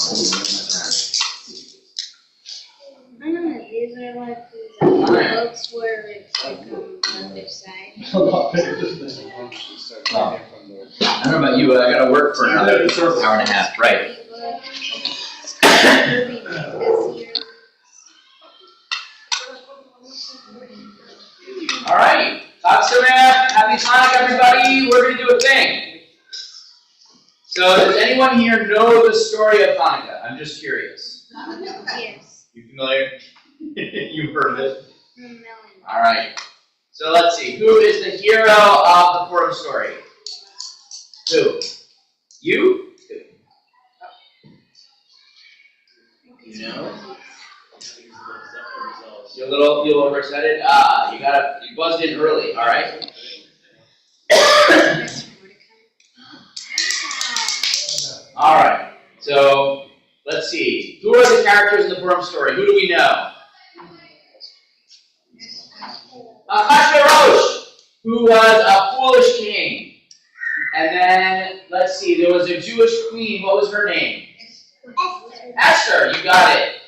These are like these books where it's like on the other side. I don't know about you, but I gotta work for another hour and a half. Right. All right. Happy Hanukkah, everybody. We're going to do a thing. So, does anyone here know the story of Hanukkah? I'm just curious. Yes. You familiar? You've heard of it? No. All right. So, let's see. Who is the hero of the Purim story? Who? You? You know? You're a little overexcited? You buzzed in early. All right. All right. So let's see. Who are the characters in the Purim story? Who do we know? Achashverosh, who was a foolish king. And then let's see. There was a Jewish queen. What was her name? Esther. You got it.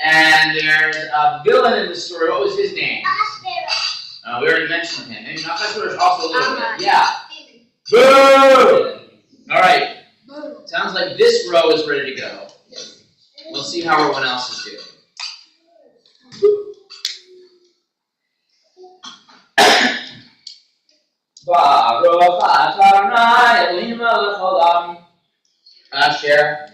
And there's a villain in the story. What was his name? We already mentioned him. Maybe Achashverosh also a little bit. Yeah. Boo! All right. Sounds like this row is ready to go. We'll see how everyone else is doing. Baruch Adonai Elohim melech haolam asher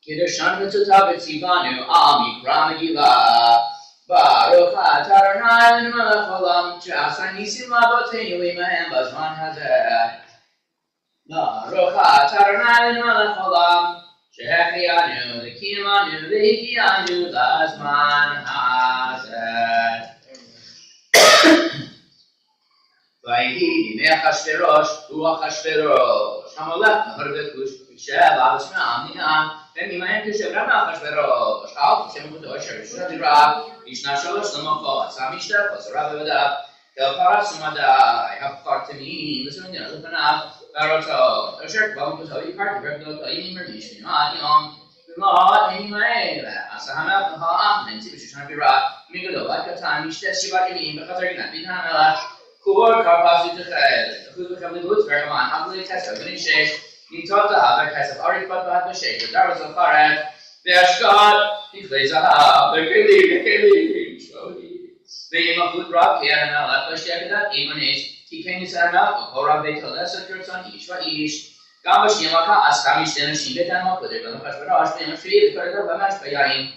Kiddushanu mitzvotav v'tzivanu al mikra megillah. Baruch Adonai Elohim melech haolam she'asar nisim la'avoteinu imahem b'zman hazeh. Baruch Adonai Elohim melech haolam she'hechianu v'kiyamanu v'hikianu b'zman hazeh. Vayhi b'mei Achashverosh hu Achashverosh hamelech nahar v'kush v'shev avos me'amniam v'mimahem tishavram Achashverosh al tishem kuto asher shadira yishna shalosh lamoko asam mishter chosarav v'vadav kel paras umadai hafkartani l'suninah l'panav v'aroto asher kvam kuto yikar v'rebdo k'ayim merdish v'nad yom v'mod v'mimahem v'asahamelech v'ha'am v'nti v'shushan v'ra migado v'akatan mishter shivat yamim v'chatar ginat v'namelech Kuvor karpasi techel, who's become the goods vergaman, ugly test of any shape, he taught the other cast of Arifat Bad Bashake, the Darwas of Faret, the Ashkot, he plays a half, the Kili, the Imafut Rock, he had an Alap Bashake that Imanis, he came to Saramel, Kora Beto, lesser Kurtson, Ishva Ish, Gambashimaka, Askamish, Denishim, Betan, Makudir, the Hashvarash, the Tree, the Corridor, the Mash Bayaim.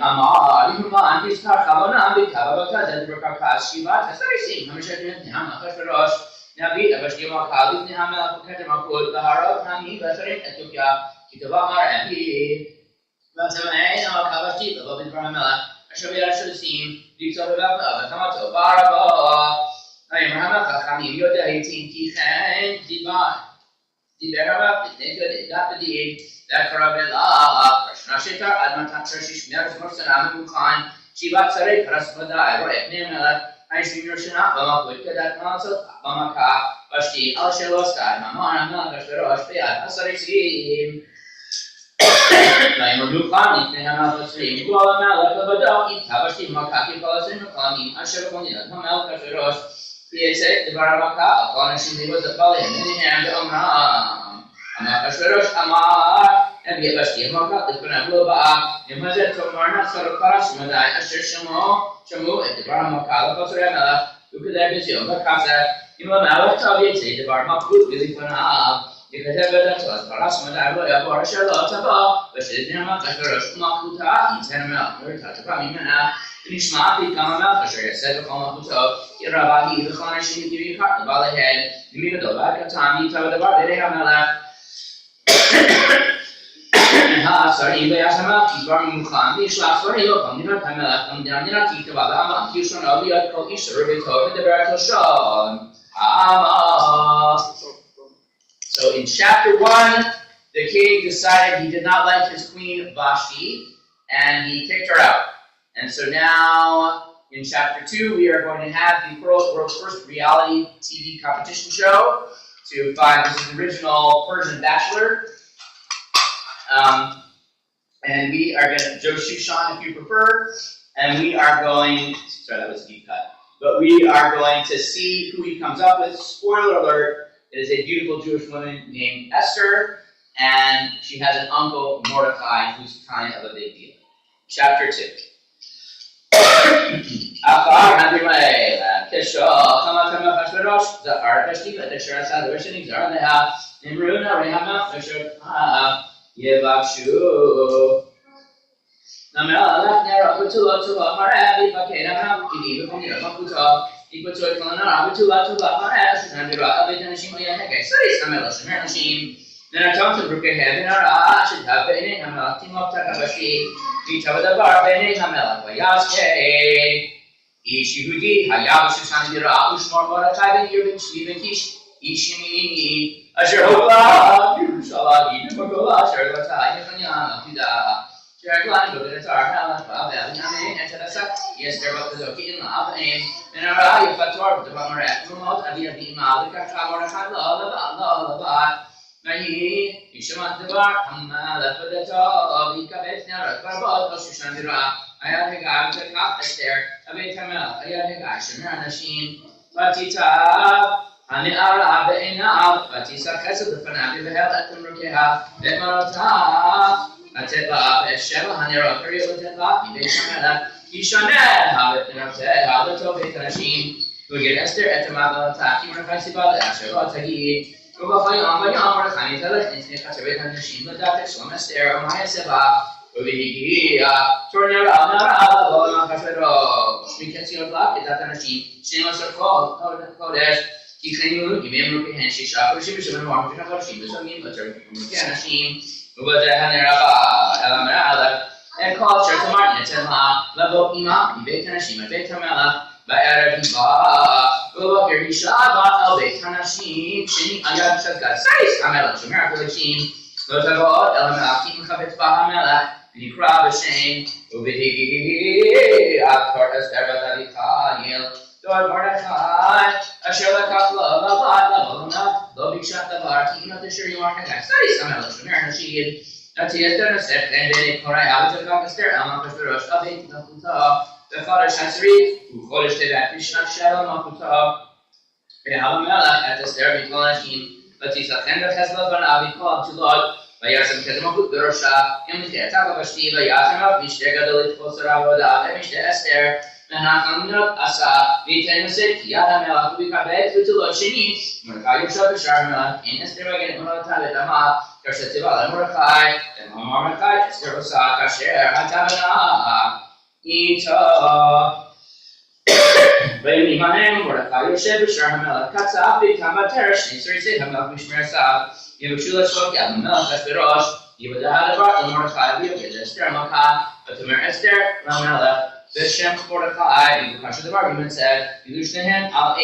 Amar Yuman Bishkar Chavonam Bikabaka Zedrokaka Shiva Tasarisim Hamishakin Ham Achashverosh Nabi Abashima Khalid Nihamel Katamakul Lahara Nami Basarin Ethiopia Kitavamar Api Vasamay Namakabashi Babin Ramela Ashavia Shusim Dixovaka Kamato Baraba Ayamaka Kami Yoda 18 Kihan Divan Diberaba Dapadi that Karabela Nashita Admatan Trashish Meres Morsanam Mukhan Shivat Sare Paraspada Nemela Aishinoshina Bamakuka that Manso Bamaka Bashti Al Sheloska Mamana Nagashverosh Beat Asarisim Naimur Mukhan Nehana Basrim Kuala Malaka Badal Tabashti Makaki Palasin Muklami Asherkonina Hamal Kasherosh Piese Devaramaka Akonashim was a Bali and Neham Omram Amakashverosh Amar and the Bashti Maka, the Panabluba, the Mazet of Marna, Saraparas, Madai, Asher Shamu, and the Baramaka, the Pasarama, who could have been the Casa, Imamala, Taviate, the Barmaku, Billy Panab, the Katabatas, Paras, Madai, Barashalo, Taba, but she didn't have Kashverosh Makuta, in Tanamel, Tatapamina, Nishmati, Kamama, Asher, said of Kamakuto, Irabahi, the Khanashi, the Car, the Balahead, the Mikado, Katami, Tavadabar, they have no left. Sorry, they are some of these burning clans. These last were able to come Pamela from the Anaki to Badama, Houston, of the Otto Easter, with the Berto Shaw. So in chapter 1, the king decided he did not like his queen Vashti, and he kicked her out. And so now, in chapter 2, we are going to have the world's first reality TV competition show to find this is the original Persian Bachelor. And we are going to, Joe Shushan if you prefer, and we are going, sorry, that was a deep cut, but we are going to see who he comes up with. Spoiler alert, it is a beautiful Jewish woman named Esther, and she has an uncle, Mordecai, who's kind of a big deal. Chapter 2. איש יהודי היה בשושן דירה ושמור מרדכי בן עיר בן צבי בן קיש איש ימיני אשר הובא בירושלים במגולה אשר גלתה יחניה מלכידה שרגלן בגלתר מלך בבנימין את הרסק יסתר בקזוקי אין לה בהם מן הרע יפתור בדבר מרק ומות אבי אבימה לקחה מרדכי לא לבת ויהי ישמע דבר המלך בדתו ויקבץ נערות ברבות בשושן דירה היה הגה ותקף אסתר בבית המלך היה הגה שמר אנשים ותיטב הנערה בעיניו ותישא חסד לפניו ובהלת תמרוקיה ואת מרותיו לתת לה ואת שבע הנערות קריאו לתת לה מבית המלך ישניה ואת בנותיה לטובת הנשים ויגיד אסתר את המעגלתה כי מרדכי סיבה לה אשר לא תגיד ובביום מרדכי נתהלך נצניחה שבית הנשים לדעת את שלום אסתר ומה יעשה בה והגיע תורנרה נערה לא אחשוורוש מקציות לה כדת הנשים 12 חודש כי חיינו ימי מרוקיהן 6 חודשים ושבע חודשים וזוגים יותר מרוקי הנשים ובזה הנערה באה אל המלך את כל אשר תאמר נתן לה לבוא עמה מבית הנשים אל בית המלך בערב היא באה ובבוקר היא שבה אל בית הנשים שני על יד שגת סייס המלך שומר הקודשים לא תבוא אל המלך כי מכבד בה המלך ונקרא בשם ובהגיעה תור אסתר בת אביחיל תור מרדכי אשר לקח לו לבת לבוא לא ביקשה דבר כי אם אשר יאמר כגת סייס המלך שומר הנשים נתי אסתר נוסף בעיני קוראה ותקף אסתר אל אחשוורוש אל בית מלכותו בחודש העשירי ובחודש טבת בשנת 7 מלכותו והמלך את אסתר בכל הנשים ותיסחן בחסד לפניו מכל הבתולות וישם כתר מלכות בראשה המלכתה בבשתי וישם אף משתה גדול לתפוס עבודה ומשתה אסתר והחלומות עשה ויתן נושאת כי יד המלך ובקבץ בתולות שנית מרדכי יושב בשער המלך אין אסתר בגן מולדתה לדמה כאשר ציווה למרדכי ואמר מרדכי אסתר עושה כאשר הייתה בנה איתו וימהם מרדכי יושב בשער המלך קצף ואיתם בתר 2 סריסי המלך משמר סף יבקשו לשפוט יד המלך אחשוורוש יוודע הדבר למרדכי ויבגד אסתר המלכה ותאמר אסתר למלך בשם מרדכי יבקש הדבר וימצא יהיו שניהם על עד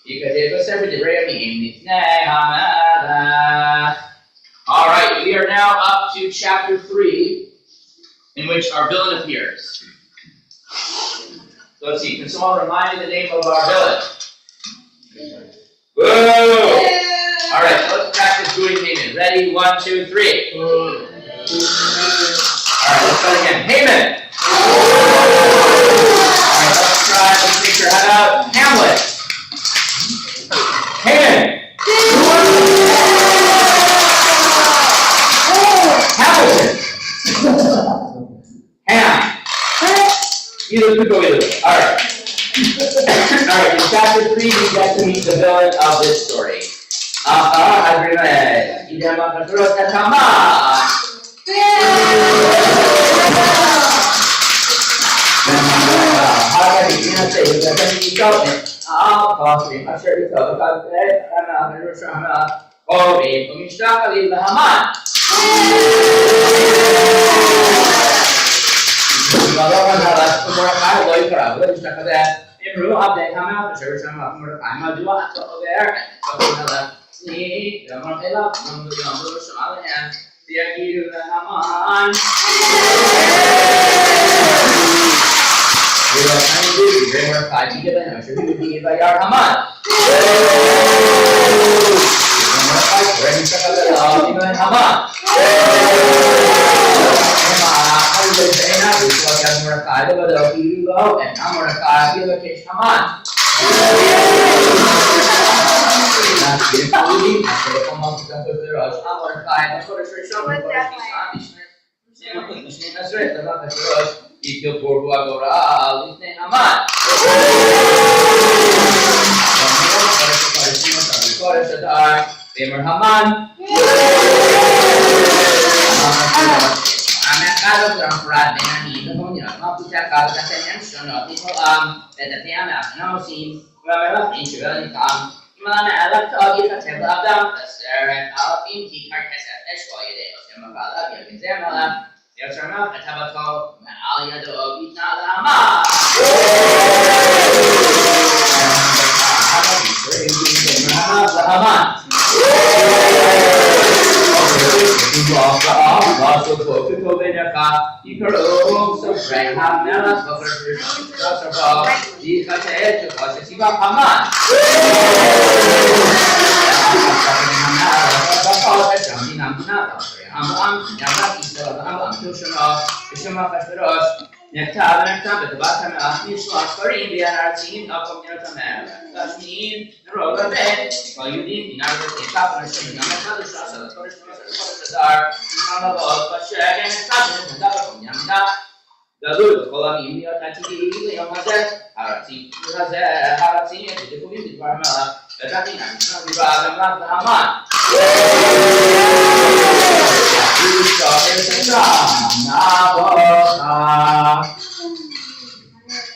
ייכתב בספר דברי ימים לפני המלך. All right, we are now up to chapter 3 in which our villain appears. So let's see, can someone remind me the name of our villain? Woo! Alright, so let's practice doing Haman. Ready? 1, 2, 3. Alright, let's start again. Haman! Alright, let's make sure. How about Hamlet? Haman! Hamilton! Ham! Either could go either way. Alright. Alright, in chapter 3, we get to meet the villain of this story. Haman. Mordecai the Badal Yugo, and now Mordecai the Kish Haman.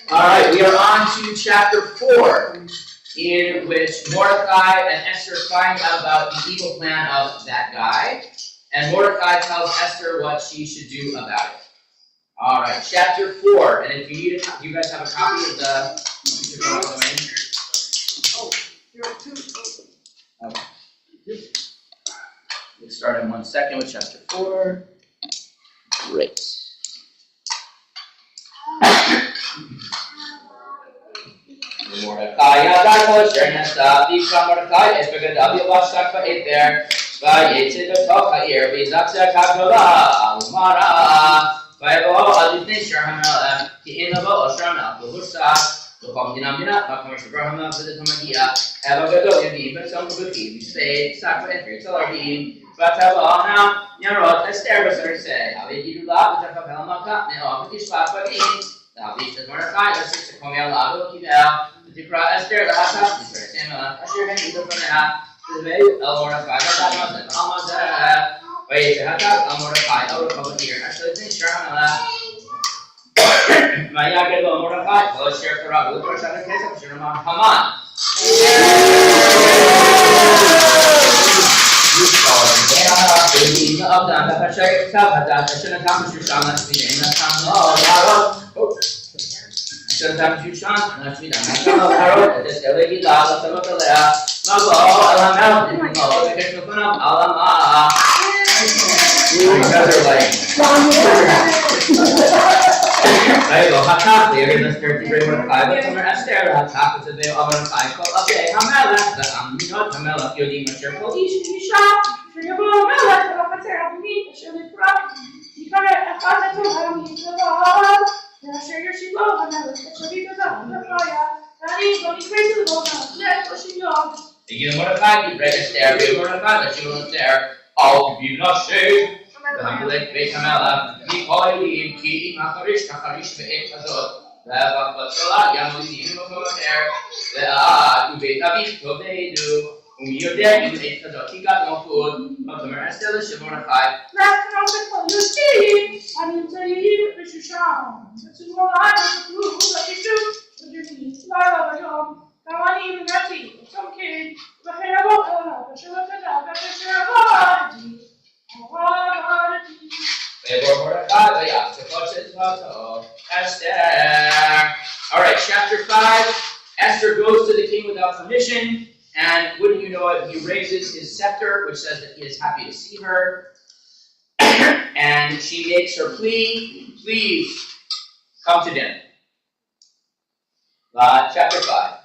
Alright, we are on to chapter 4, in which Mordecai and Esther find out about the evil plan of that guy, and Mordecai tells Esther what she should do about it. Alright, chapter 4, and if you need it, do you guys have a copy of the domain? Oh, there are two. Okay. We'll start in 1 second with chapter 4. Great. Mordecai, Mordecai, Espagadabi, Wasaka, there, by Yated the Tokair, Bizaksa Kakala, Almara, by all other things, Sharhamala, the Inaba, Sharma, the Husa, the Pomdinamina, Commercial Brahma, the Tomagia, Avagado, but some of the people say, Saka, and Ritalardim, but Havana, Yarot, Esther, say, I will give you love, the Tapalmaka, and all the Papa games. Now, these are Mordecai, the sister Comialado, Kibel, the Tikra Esther, the Hata, the Samuel, Asher, and the Pranah, the Bay, El Mordecai, the Damas, and Almaza, wait, the Hata, El Mordecai, El Republic here, actually, the Sharmala, Mayaga, El Mordecai, El Sher Karabu, the Shaka Kesa, Sherman, Haman. Sometimes you chant, not me, I'm not going to parrot, this elegi lava, some of the layer, Mago, Alamel, and all the picture of Alama. Another like, there you go, Hata, there in the 33 1 5, but some are Esther, Hata, to the other 5, called okay, Hamela, the not Hamela, Yodi, Mature Police, you shot, for your Mela, the officer of me, the Shirley Prop, you got it, I thought that you had me to the and I'll share your sheep love, and I will get your people down the fire. Daddy, don't be crazy to go down. Let's push you off. You Mordecai, you break a stair, you Mordecai, that you will there. All you not say. The Hamlet, Betamela, Nikoi, Ki, Makarish, Nakarish, Beetazot. The Bakatala, Yamuli, there. The Ubetabi, they do. You're there, you ate the he got no food, but the man still is Mordecai. Let's come for you, see. I mean, tell you, Mr. Shaw. It's more like a food that you do. But you need to lie over your now I even got tea. Some kid, the hair of the sugar cut out, that's a share of Mordecai, Esther. Alright, chapter 5. Esther goes to the king without permission. And wouldn't you know it, he raises his scepter, which says that he is happy to see her. And she makes her plea, please come to dinner. Chapter 5.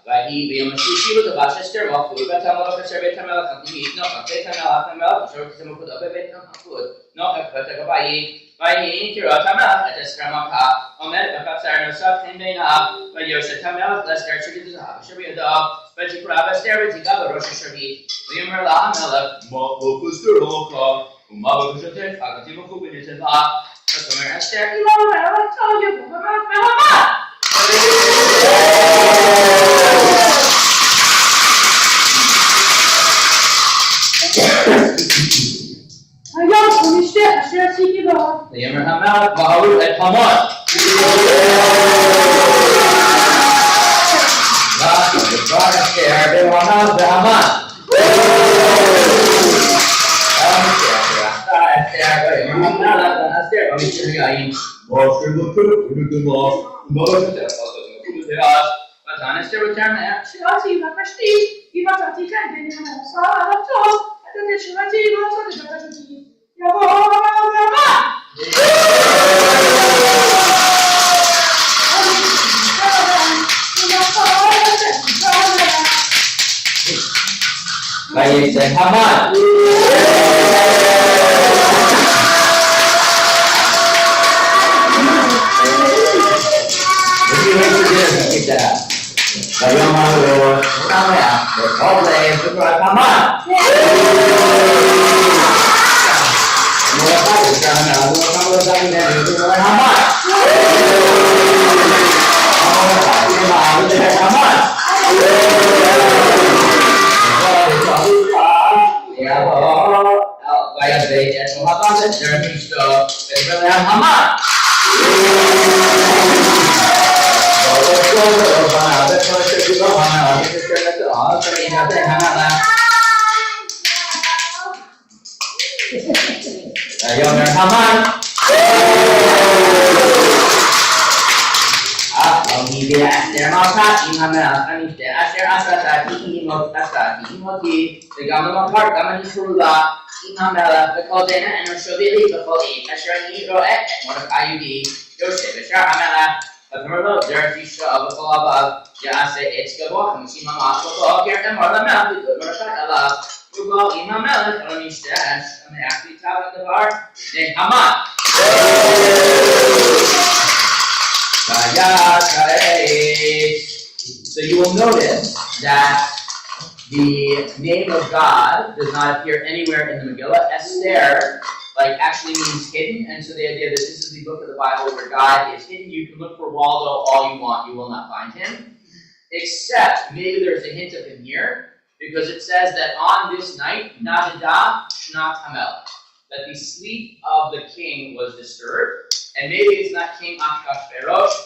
ויהי כראות המלך את אסתר המלכה עומדת בחצר נוסף חן בעיניו ויושת המלך לאסתר שביט הזהב אשר בידו ותקרא אסתר ותיגע בראש השביט ויאמר לה המלך מה בוק אסתר המלכה ומה בקשתך כתיב וניתן לה ותאמר אסתר כי לא אומר המלך יבוא במלך והמן היום הוא משתה אשר עשיתי לו. ויאמר המלך בהרו את המן. ותקרא אסתר והמן והמן. אסתר ויאמר המלך ואסתר במשתגעים. ותען אסתר ותאמר שאלתי ובקשתי אם מצאתי כן בעיני המלך עליו טוב את תשובתי ועשות את בקשתי יבוא המלך והמן. ויצא המן. ויאמר לו שמח וכל לב וקראת המן. מלאכה ושמח ומלאכה ושמח וקראת המן. ויבא את מלאכת אסתר מאשתו וקרא המן. ויאמר המן אף לא הביאה אסתר מלכה עם המלך המשתה אשר עשתי עמותי וגם למחר גם אני חרולה עם המלך וכל דנה אנושו לי בכל עת אשר אני רואה את מרדכי יהודי יושב בשער המלך ותאמר לו דרך אישתו וכל עבד יעשה עץ גבוה 50 ממש ובוקר אמר למלך וגוד מרדכי עליו ובא עם המלך על המשתה המלך ויטב הדבר לפני המן. So you will notice that the name of God does not appear anywhere in the Megillah. Esther, actually means hidden, and so the idea that this is the book of the Bible where God is hidden. You can look for Waldo all you want, you will not find him. Except, maybe there's a hint of him here, because it says that on this night, Nadada Shnat Hamel, that the sleep of the king was disturbed, and maybe it's not King Achashverosh,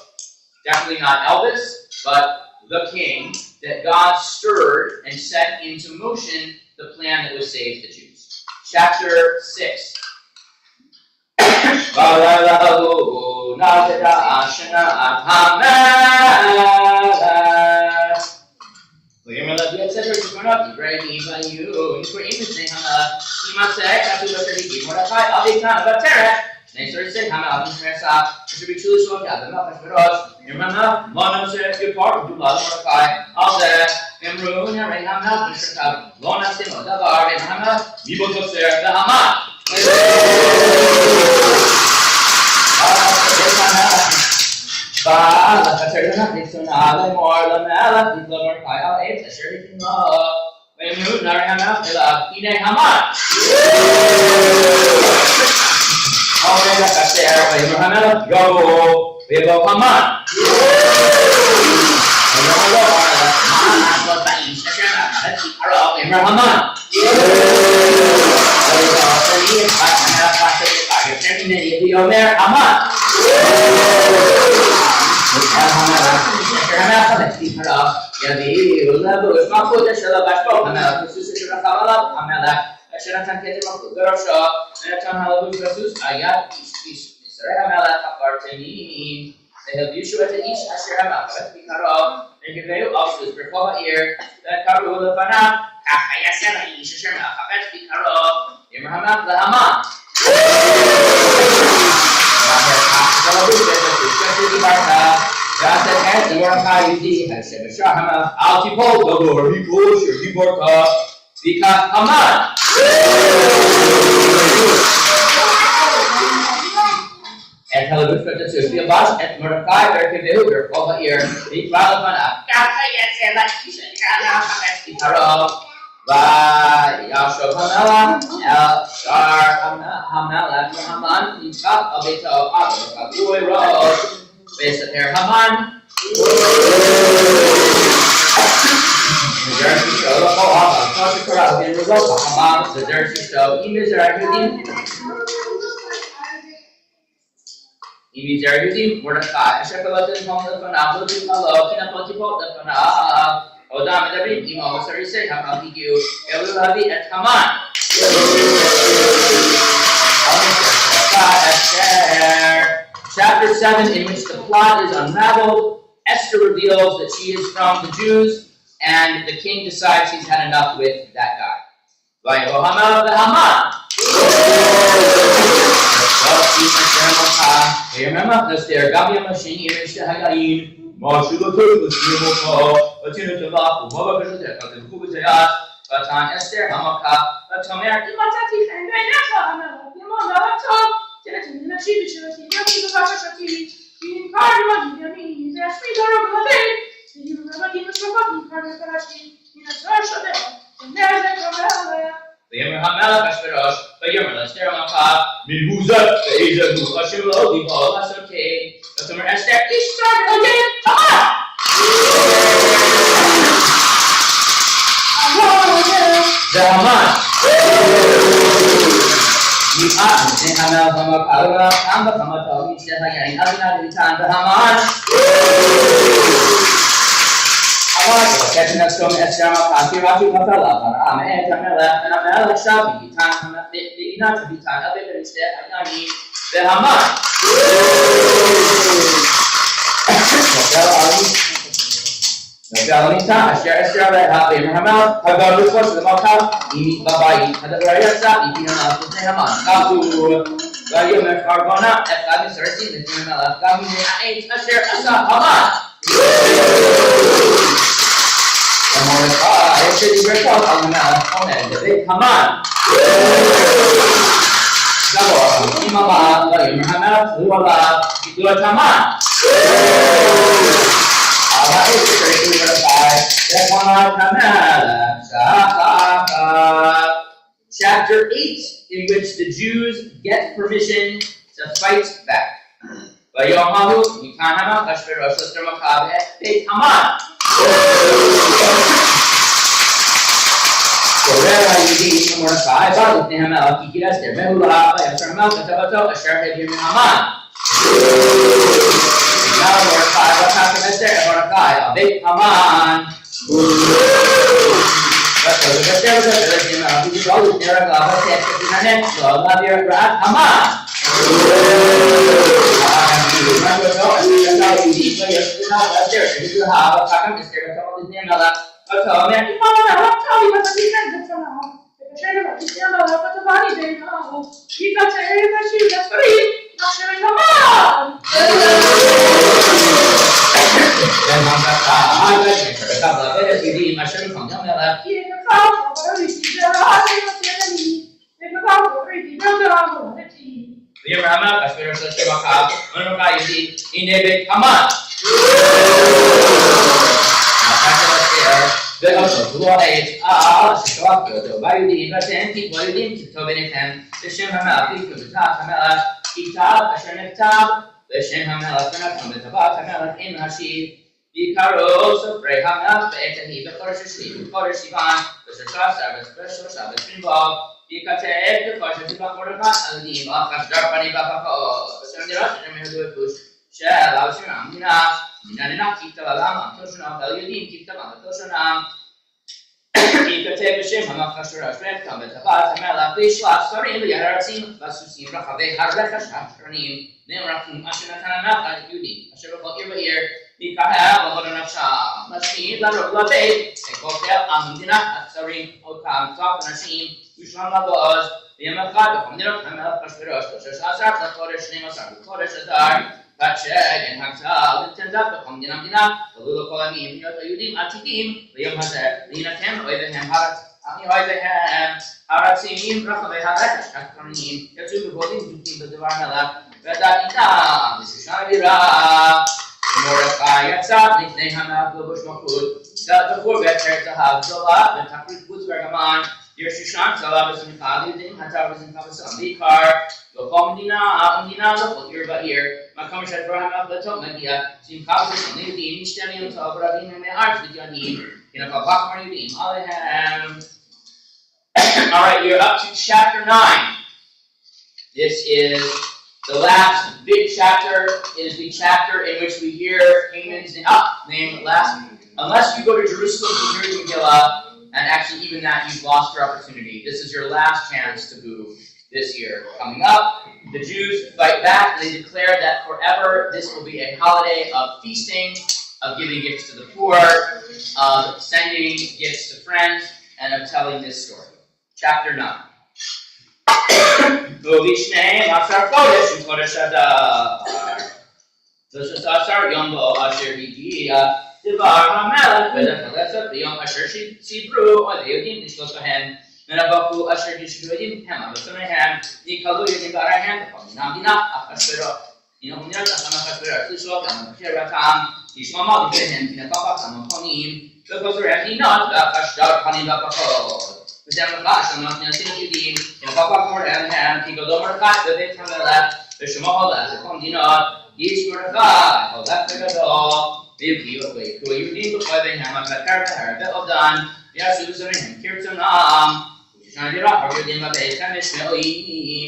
definitely not Elvis, but the king, that God stirred and set into motion the plan that would save the Jews. Chapter 6. They started saying, "How much is it should be truly so that the milk is us." Remember, one said, "Your part of blood Mordecai." All that, and ruin and rain. How much is it? One said, "Oh, the bar and Hama." We both go there. The Hama. Ba, la Katerina, it's an ally more than Ella. The Mordecai, I'll eat a shirty love. When you know Hama, the Ine Hama. Already like I said, Abraham, go, we go come on. אשר נתן כתר מלכות בראשו, ונתן הלבוש בסוס, היד איש מסרי המלך הפרטניים, והלבישו את האיש אשר המלך בקרו, וגבהו על סוס ברחוב העיר, וקראו לפניו, כך יעשה האיש אשר המלך בקרו, אמר המלך להמן. ועשה את מרדכי יהודי, אשר בשער המלך, אל תיפול דבר, היפול אשר דיברת, because Haman. לפרטציות, וילבש את מרדכי והרכבהו ברכו בעיר, ויקרא לפניו, ככה יצא לאיש הנקרא חמץ פתרו, וישוב המלך אל שער המלך והמן נדחק על ביתו אבל כבוי ראש, ויספר המן מזרח אשתו לכל אבל כל שקרה ונראות המן מזרח אשתו עם מזרח יודעים מרדכי אשר קלט את הום לפניו לא תתמלא כי נפל טיפות לפניו עודם מדברים עמו וסריסי המן הגיעו אלו להביא את המן Chapter 7, in which the plot is unraveled, Esther reveals that she is from the Jews, and the king decides he's had enough with that guy. Vatan Esther Hamaka, Vatomer, Imatati, and Renata, Yamona, Tinatin, the Chibi, Yaki, the Vashati, in Cardinal, Yami, the Sweeter of the Day, you remember he was forgotten, Cardinalashi, in a search of them, and there's a Kamala. The Yamamala Ashverosh, the Yamala Steramaka, Mihuza, the Asia, who Ashim Lodi, all us okay, Vatomer Esther, Ishtar, again, The Haman. You are the Haman from a power, and the Haman of each day again. As not in time, the Haman. I want to get in a stone as Shama Kasirati Matala, Amen, Tamela, and Amela Shabi, time the enough to be time of it instead. I need the Haman. Galita, Asher Esther, Abraham, Hagar, was the Maka, Imi Babai, Hadavarayasa, Ipiana, Haman, Kabu, Gayum, Argona, at Gabi Sersi, the Timala, Gabi, Asher, Asa, Haman. The Monica, I said you were called on the mouth, the big Haman. Gabor, Imama, Gayum, Haman, Luala, Haman. Chapter 8, in which the Jews get permission to fight back. Now Mordecai, what happened Esther and Mordecai? A big Haman. But the Esther was a virgin, he was always there, God was said, so love your God, Haman. לשם המלך ונקום בטבעת המלך עם השיב יקרו סופרי המלך בעת ההיא בחודש השביעי בחודש סיוון בשלושה בספינבול ייכתב בחודש הסיבה מרדכי על ידי מלך אשדר פנים בפחות אשר נראה שהם יהדו הפוש של אבשם המדינה מנהלנה ככתב עלם תושנם ועל ידים ככתב על תושנם ייכתב בשם המלך אשדר ונקום בטבעת המלך וישלח שרים וירצים בסוסים רחבי הרכש השונים נערכים אשר נתן המלך על יהודים אשר בכל עיר ועיר מקהל ובכל נפשם משמיעים לרוב לבית וכל המדינה השרים אותם צף אנשים ושלום לבעוז ביום אחד בכל מדינות המלך אחשוורוש 13 לחודש 12 בחודש אדר בת שגן הגזל ותנדב בכל מדינה ולו לכל עמים להיות היהודים עתידים ביום הזה להינתן אויביהם ארציים רחבי הרכש הקטנים יצאו בבולים דוקים בדבר מלך ודתיתם ושושן בירה. ומרדכי יצא לפני המלך לבוש מלכות, תחור בעטרת זהב גדולה ותחריט חוץ וארגמן, ירשושן צלע ושמחה ליהודים, חטא ושמחה ושלום בעיקר, וכל מדינה לכל עיר ועיר, מקום שדבר המלך לטוב מגיע, שמחה ושלום ליהודים, משתנים טוב רבים ימי הארץ ותיענים, כנכל פחמר יהודים עליהם. Alright, we're up to chapter 9. This is the last big chapter. It is the chapter in which we hear Haman's name last. Unless you go to Jerusalem to hear Megillah, and actually even that you've lost your opportunity. This is your last chance to boo this year. Coming up, the Jews fight back. They declare that forever this will be a holiday of feasting, of giving gifts to the poor, of sending gifts to friends, and of telling this story. Chapter 9. ובשני עשר חודש מחודש אדר, 13 יום בו אשר הגיע דבר המלך ולפלסת ביום אשר סיפרו על היהודים לשלוט בהם, ונבקו אשר יושבים המה בפניהם, נקלו יהודים בעריהם בכל מדינה אחשוורוש. נמניות אחם אחשוורוש לשלוט בהם בבחירתם, ישמעו לפניהם כי נפחתם המכונים, וחוזרי המדינות ואחשוורוש פנים בפחות. וזה מלכה שאנחנו נעשים יהודים, כנפחת מורדיהם, כי גדול מרדכי בבית המלך, ושמו הולך לכל מדינות, איש מרדכי הולך וגדול, ויקחו יהודים בכל ביניהם, הכתר והר ועובדן, ויעשו זריהם כרצונם, ושושן בירה יהודים בבית המשמעי.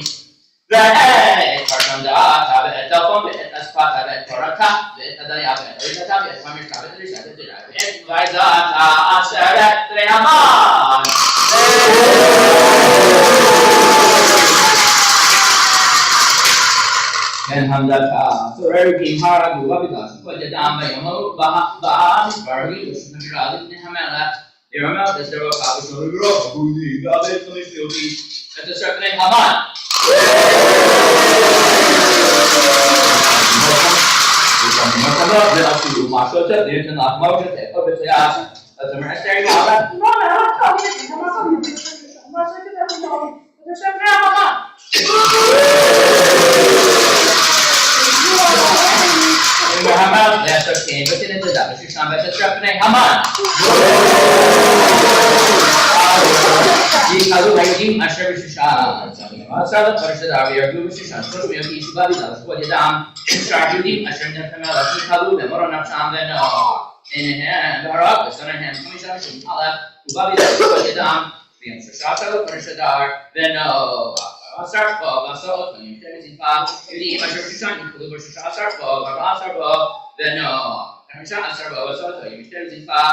ואת פרשם דעתה ואת טלפון ואת אספתה ואת תורתה ואת הדיה ואת אריזתה ואת המשתה ואת אריזת הדירה ואת ויזתה עשרת רעמן. כן המלכה סוררים הרגו בבגלל שכל ידם ביומו באה מספרים ושושן בירה לפני המלך לרמות אסתר בכה ושומר ברוך הבודי והבית המשמעותי את אסתר פני המן. ואפילו משהו תדיר תנח מוות איפה בצייץ אז אומר אסתר יאללה לא נראה טוב יש לי המקום מה שכתב לנו זה שפני המן והמן לאסתר כן ותנתדה ושושן ותסתר פני המן יקלו היהודים אשר בשושן עשר לחודש אדר וירגלו בשושן 30 יום כי ישובע בגלל שכל ידם ושאר היהודים אשר מלך המלך יקלו במורא נפשם ונוח עיניהם והרג ושונאיהם 5 אנשים ובא בגלל שכל ידם ביום 13 לחודש אדר ונוח 14 בו ועשרות פנים שמחה יהודים אשר בשושן יקלו ב16 בו ו14 בו ונוח 15 בו ועשרות פנים שמחה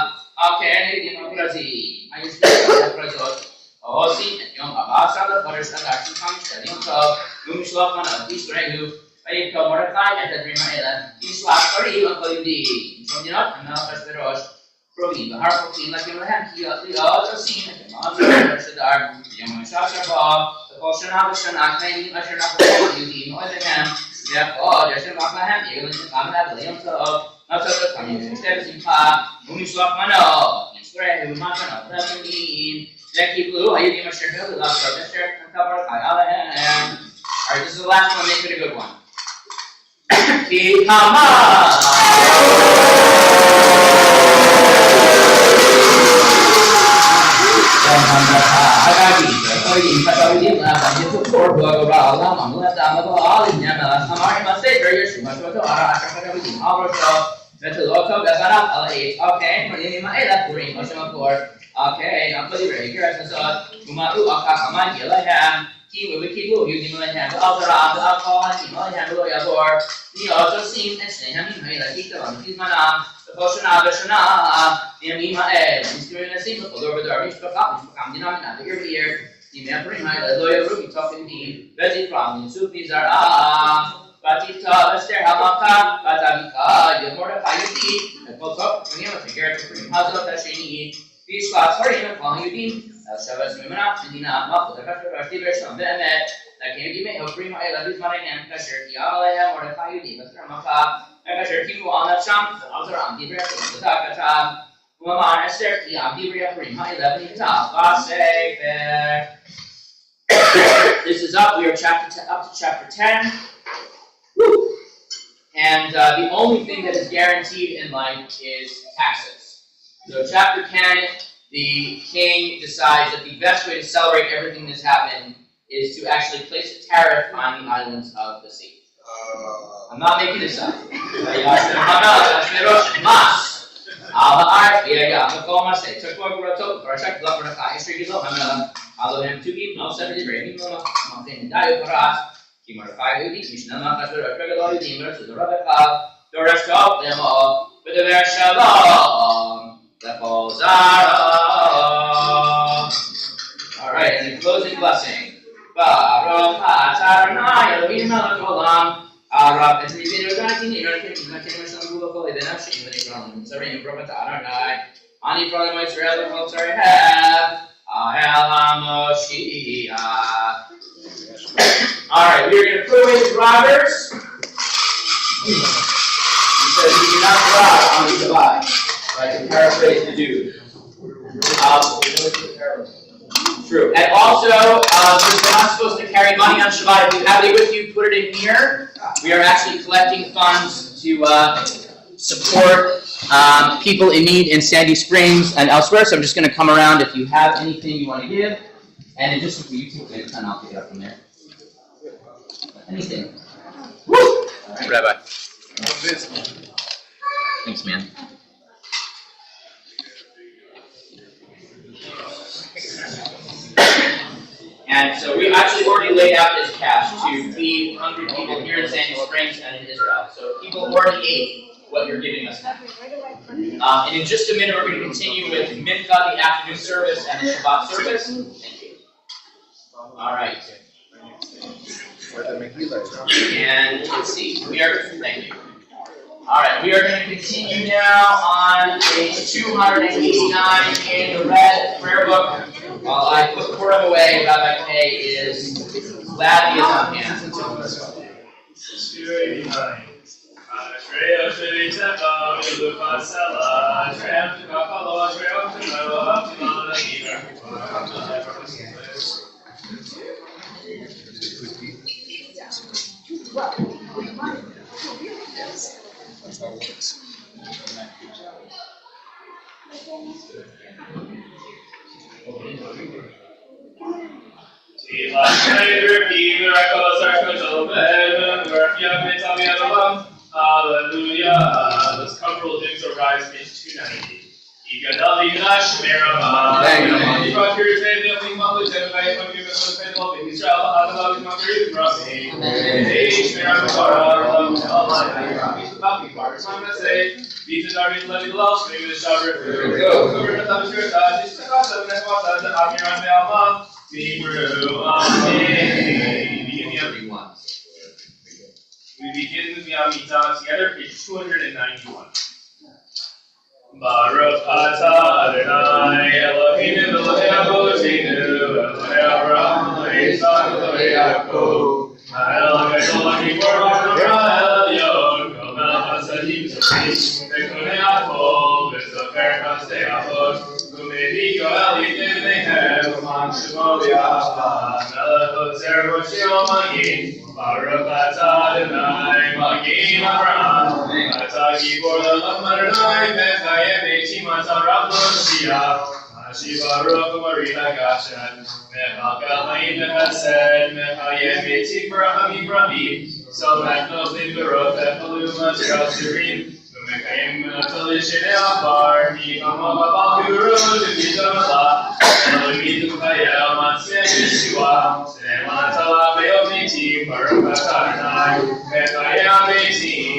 כן היהודים הפרזים היושבים בפרזות עושים את יום 14 לחודש אדר שמחה משתלים טוב ומשלוח מנות ישרהו ויקרא מרדכי את הדברים האלה משלח דברים על כל יהודי משמדינות המלך אחשוורוש קרובים והרחוקים להקים להם כי להיות עושים את יום 14 לחודש אדר ביום 15 בו וכל שנה ושנה כהנים אשר נחלו ליהודים מועדיהם והחודש שנוח להם יגלו שמחה מנת ליום טוב נפסות לפעמים ושתה בשמחה ומשלוח מנות ישרהו ומתנות לפנים וקיבלו היהודים אשר הלו לעשות אשר כתב מרדכי עליהם. Alright, this is the last one, make it a good one. כי המן הגגי והחויים חשבים לאחד יצוקור בגורל העולם ולאדם הבא לבני המלך אמר עם הספר ישוב משהו תואר אשר חשבים על ראשו ותלותו בפניו על העץ. אוקיי, פנים האלה קוראים השם הקור. אוקיי, נפלו דברי גרס נסות ומלאו אחר המן אליהם כי וקיבלו יהודים אליהם ועל זרעם ועל כל הנים אליהם ולא יעבור להיות עושים את שני הימים האלה כי תלם בזמנם בכל שנה ושנה בימים האלה נזכרים לשים בכל דור ודור משפחה מדינה מנה ועיר ועיר ימי הפורים האלה לא יעברו מתוך יהודים וזכרם ינצוף מזרעם ותפתח אסתר המלכה ותביקה יד מרדכי יהודי וכל טוב פנים ותגר את הפורים הזאת השני וישלח דברים לכל היהודים עכשיו ממנה מדינה מלכות אחשוורוש דיבר שם באמת לקיים ימי הפורים האלה בזמניהם כאשר תהיה עליהם מרדכי יהודי ואסתר המלכה וכאשר קיבלו על נפשם ועל זרעם דברי הפורים אותה כתב ומאמר אסתר קיים דברי הפורים האלה ונכתב בספר. This is up. We are up to chapter 10. And the only thing that is guaranteed in life is taxes. So chapter 10, the king decides that the best way to celebrate everything that's happened is to actually place a tariff on the islands of the sea. I'm not making this up. Alright, and the closing blessing. Baruch atah Adonai Eloheinu melech haolam. Arab et mivinu gatini erkin imakim shalom v'lokol edenashim v'nikram v'tzarim v'robat Adonai. Ani from Israel v'kol tzareheb. Ahel HaMoshiach. Alright, we are going to put away the robbers. Because we do not rob on the Shabbat. Right, to paraphrase the dude. True. And also, since we're not supposed to carry money on Shabbat, if you have it with you, put it in here. We are actually collecting funds to support people in need in Sandy Springs and elsewhere. So I'm just going to come around if you have anything you want to give. And just if you take it, and I'll pick it up from there. Anything. Woo! All right, Rabbi. Thanks, man. And so we actually already laid out this cash to feed hungry people here in Sandy Springs and in Israel. So people already ate what you're giving us now. And in just a minute, we're going to continue with Mincha, the afternoon service, and the Shabbat service. Thank you. All right. And let's see. Thank you. All right, we are going to continue now on page 289 in the red prayer book. While I put Purim away, Rabbi K is glad he is on hand. 289. That's how it works. Hallelujah. Let's cover all things arise, page 290. We begin the Amidah together, page 291. Baruch atah Adonai Eloheinu Elohei Avotenu Elohei Avraham Elohei Yitzchak Elohei Yaakov Ha'el HaGadol HaGibor HaTorah HaElyon Kol Melech HaSadim Tzaddik V'Konei HaKol V'Zofer Chasdei Avot U'Medi Goel Yitei B'neihem U'man Shemo B'Yachad Melech Ozer Hosheo Magin Baruch atah Adonai Magin Avraham Atah Gibor L'Olam Adonai Mechayem Eitim Atah Rav L'Mashiach Hashi Baruch U'Marita Gashan Mechakal Ha'im V'Chesed Mechayem Eitim B'Rahamim Rabim Somat Nozim B'Roch Echalu Matzirah Sirim V'Mechayem Menatol Yishenei Afar Mikamo Babal Guru V'Vitam Allah Elohim Chayel Matzeh Yeshua Senemat Allah Be'Yom Eitim Baruch atah Adonai Mechayem Eitim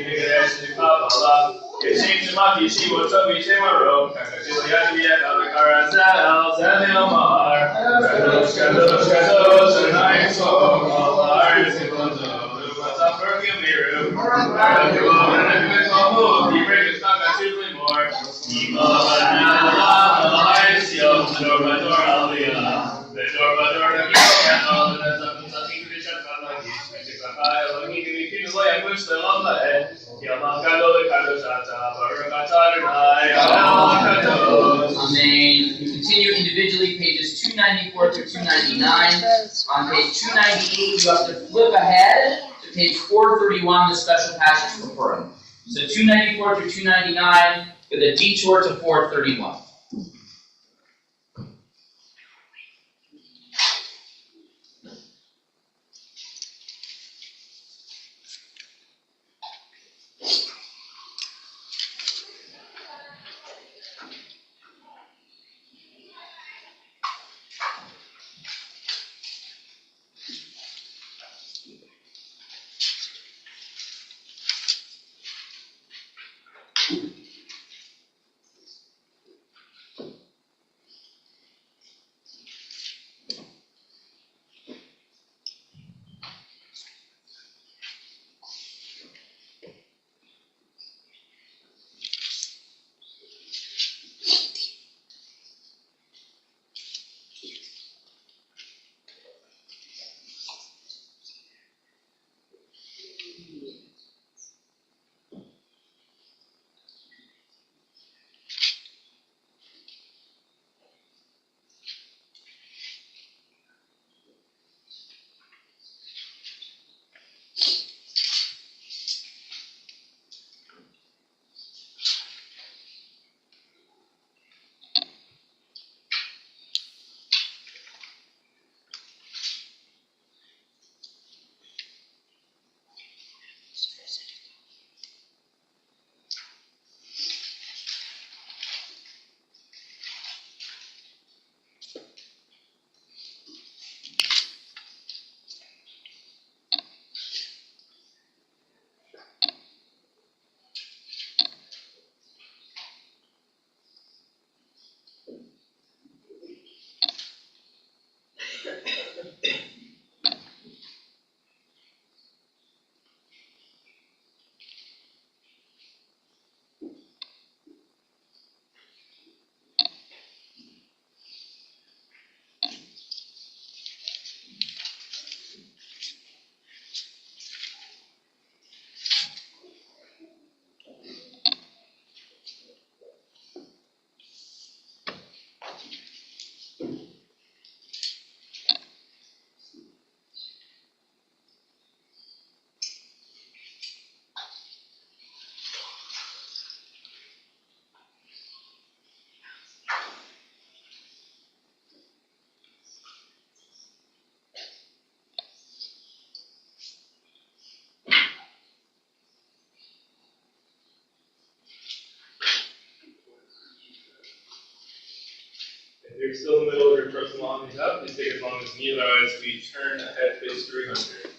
V'Geresh L'Kabbalah Yeshem Shema Yeshiva Tov Yishem Arom Kakashil Yad V'Yad Avakarazel Zeh Omar Kadosh Kadosh Kadosh Adonai Tzvok Allah Yisivonto Lumatzah Perkim Miru Kadosh Kadosh Yibrek Kakashil Limor Yima Vanallah Allah Yisiyom Dor Bador Aliyah Dor Bador Nagil Kanol Netzach Nitzachim Vishat Valagish Meshikachai Elohim Yikinu Lo Yakush Le'Lam La'ed Amen. We continue individually, pages 294 through 299. On page 298, you have to flip ahead to to page 431, the special passage for Purim. So 294 through 299, with a detour to 431. If you're still in the middle of your personal belongings up, please take as long as you need, otherwise we turn ahead to page 300.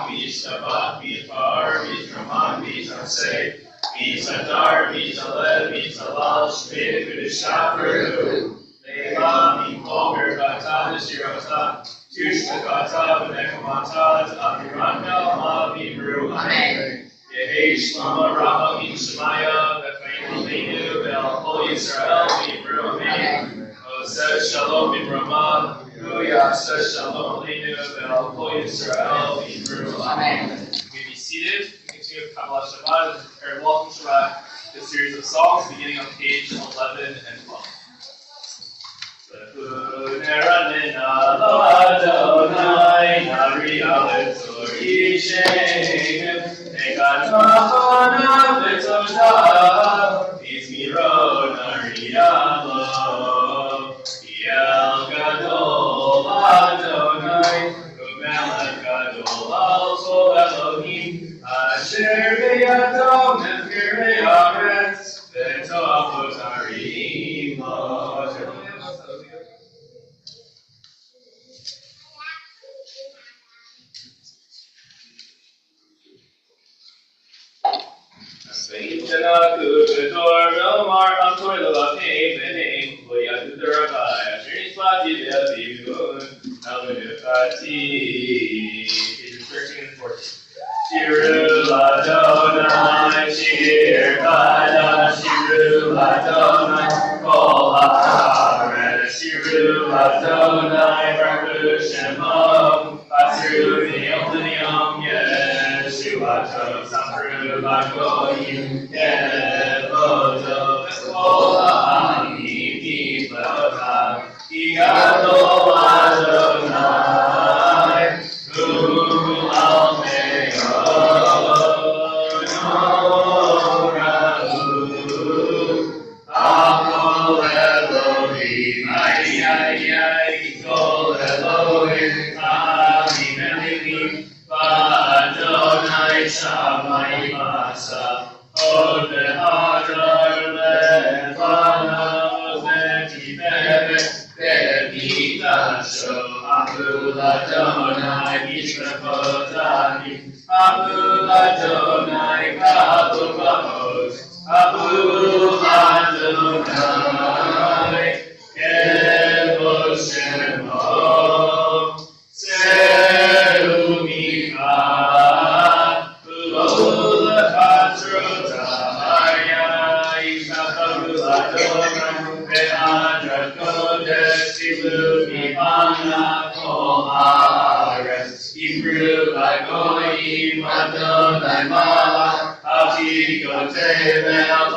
Mishabach, Mishbar, Mishraman, Mishaseh, Mishadar, Mishalel, Mishalal, Shmid, Mishaperu, Leila, Mikomer, Gata, Shirota, Tushkata, Benekamata, Amiranda, Mavibru, Amen. Yehesh, Mama, Rama, Mishmaya, Bethlehem, Lenu, Bel, Holy Israel, Mibru, Amen. Oseh, Shalom, Mibrama, Huya, Oseh, Shalom, Lenu, Bel, Holy Israel, Mibru, Amen. You may be seated. We continue with Kabbalah Shabbat as we prepare Welcome Shabbat, this series of songs beginning on page 11 and 12. Asher b'yadom nefkirei haaretz v'tovot harim lo. Ve'itanaku v'tor v'omar hamtor l'vavnei v'neim v'yadu d'rabai asher nispati v'yavimun al-v'nifati. Pages 13 and 14. Shiru Adonai, Shir Vada, Shiru Adonai, Kol Haaretz, Shiru Adonai, Baruch Shemo, Asru V'yom Yeshuato, Samru V'goyim, Yevoto, Kol Ha'amim, Yiflotav, Yigadol Adonai, Hu Shammai Masa, Od Hadar Lefanav Ve'tiveh Ve'vitasho, Abu Adonai Mishrapotanim, Abu Adonai Ka'abu Bamos, Abu Adonai Kevo Shemo, Seru Mikah. Hebrew by Goyim, Adonai Malach, Avtigote Ve'al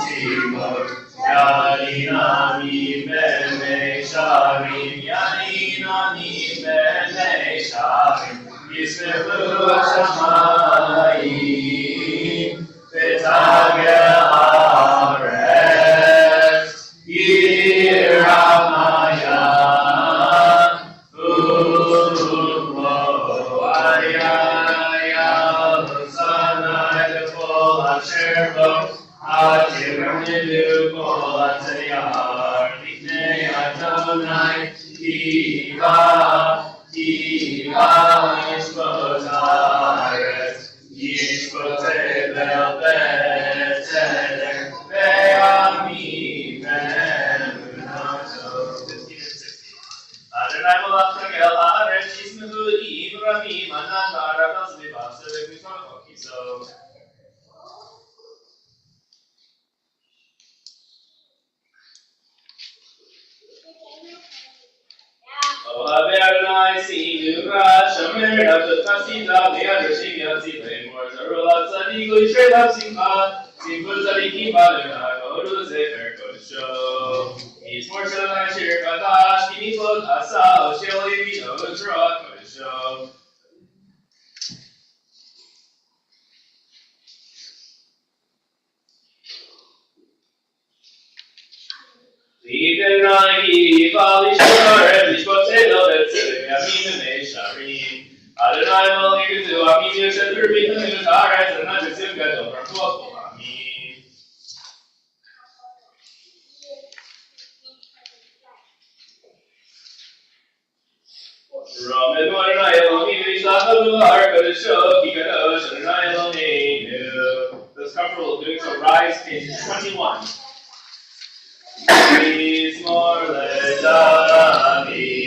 Timor, Yadinami Bene Shavim, Yadinami Bene Shavim, Yismechu Hashamayim, V'tagel Haaretz, Yiramaya. Those comfortable doing so, rise, page 21. Please more let me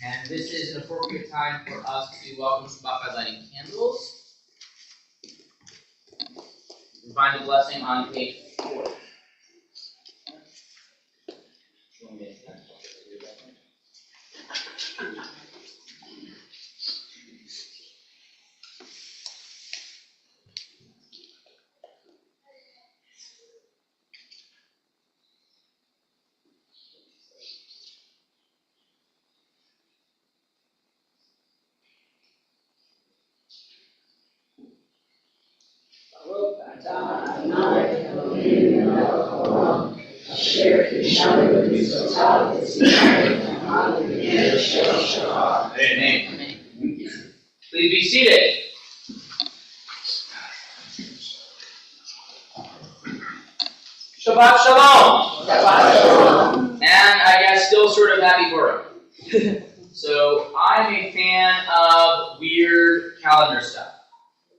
And this is an appropriate time for us to welcome Shabbat by lighting candles. You can find the blessing on page 4. Amen. Please be seated. Shabbat Shalom. Shabbat Shalom. And I guess still sort of happy Purim. So I'm a fan of weird calendar stuff.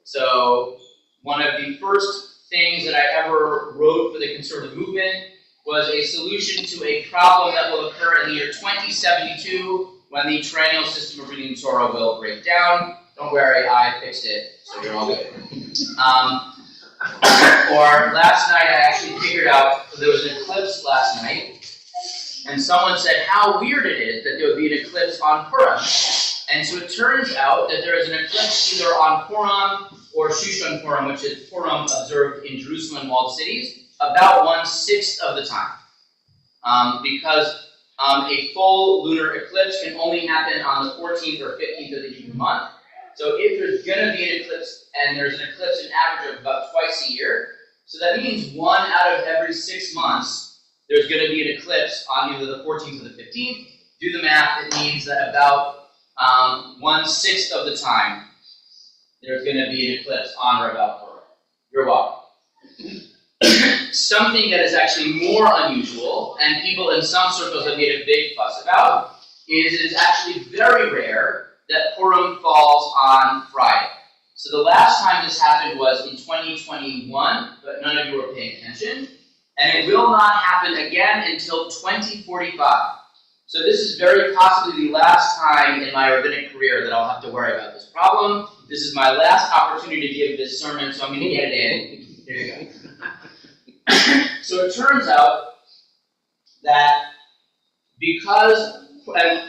So one of the first things that I ever wrote for the conservative movement was a solution to a problem that will occur in the year 2072 when the triennial system of reading the Torah will break down. Don't worry, I fixed it, so you're all good. Or last night I actually figured out there was an eclipse last night, and someone said how weird it is that there would be an eclipse on Purim. And so it turns out that there is an eclipse either on Purim or Shushan Purim, which is Purim observed in Jerusalem and walled cities, about 1/6 of the time. Because a full lunar eclipse can only happen on the 14th or 15th of the given month. So if there's going to be an eclipse, and there's an eclipse an average of about twice a year, so that means 1 out of every 6 months, there's going to be an eclipse on either the 14th or the 15th. Do the math, it means that about 1/6 of the time, there's going to be an eclipse on or about Purim. You're welcome. Something that is actually more unusual, and people in some circles have made a big fuss about, is it is actually very rare that Purim falls on Friday. So the last time this happened was in 2021, but none of you were paying attention, and it will not happen again until 2045. So this is very possibly the last time in my rabbinic career that I'll have to worry about this problem. This is my last opportunity to give this sermon, so I'm going to get it in. There you go. So it turns out that because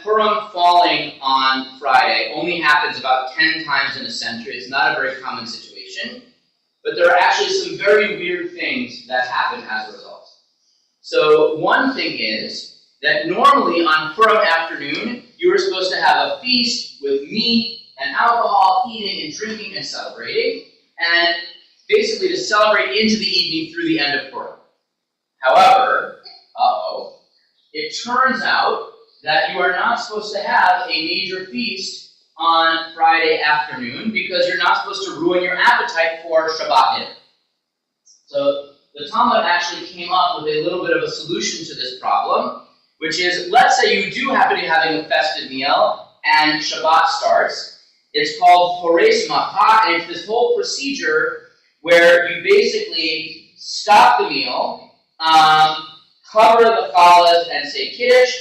Purim falling on Friday only happens about 10 times in a century, it's not a very common situation, but there are actually some very weird things that happen as a result. So one thing is that normally on Purim afternoon, you were supposed to have a feast with meat and alcohol, eating and drinking and celebrating, and basically to celebrate into the evening through the end of Purim. However, it turns out that you are not supposed to have a major feast on Friday afternoon because you're not supposed to ruin your appetite for Shabbat dinner. So the Talmud actually came up with a little bit of a solution to this problem, which is, let's say you do happen to be having a festive meal and Shabbat starts. It's called Pores Mapah, and it's this whole procedure where you basically stop the meal, cover the challahs and say Kiddush,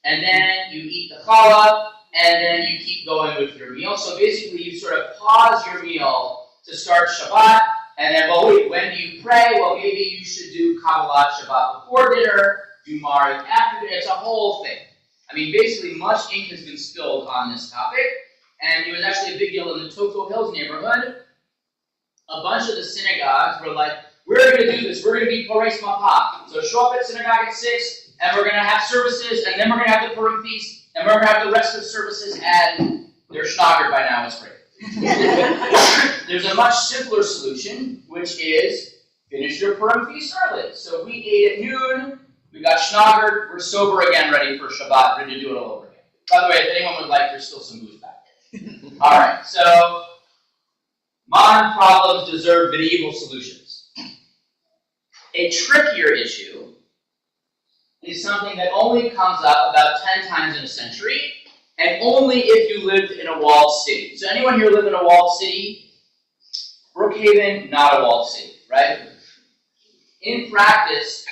and then you eat the challah, and then you keep going with your meal. So basically you sort of pause your meal to start Shabbat, and then, well, wait, when do you pray? Well, maybe you should do Kabbalat Shabbat before dinner, Dumari after. It's a whole thing. I mean, basically, much ink has been spilled on this topic, and it was actually a big deal in the Tokyo Hills neighborhood. A bunch of the synagogues were like, we're going to do this. We're going to be Poreis Mapah. So show up at synagogue at 6, and we're going to have services, and then we're going to have the Purim feast, and we're going to have the rest of the services, and they're schnoggered by now. It's great. There's a much simpler solution, which is finish your Purim feast early. So we ate at noon, we got schnoggered, we're sober again, ready for Shabbat, ready to do it all over again. By the way, if anyone would like, there's still some booze back there. All right, so modern problems deserve medieval solutions. A trickier issue is something that only comes up about 10 times in a century, and only if you lived in a walled city. So anyone here live in a walled city? Brookhaven, not a walled city, right? In practice,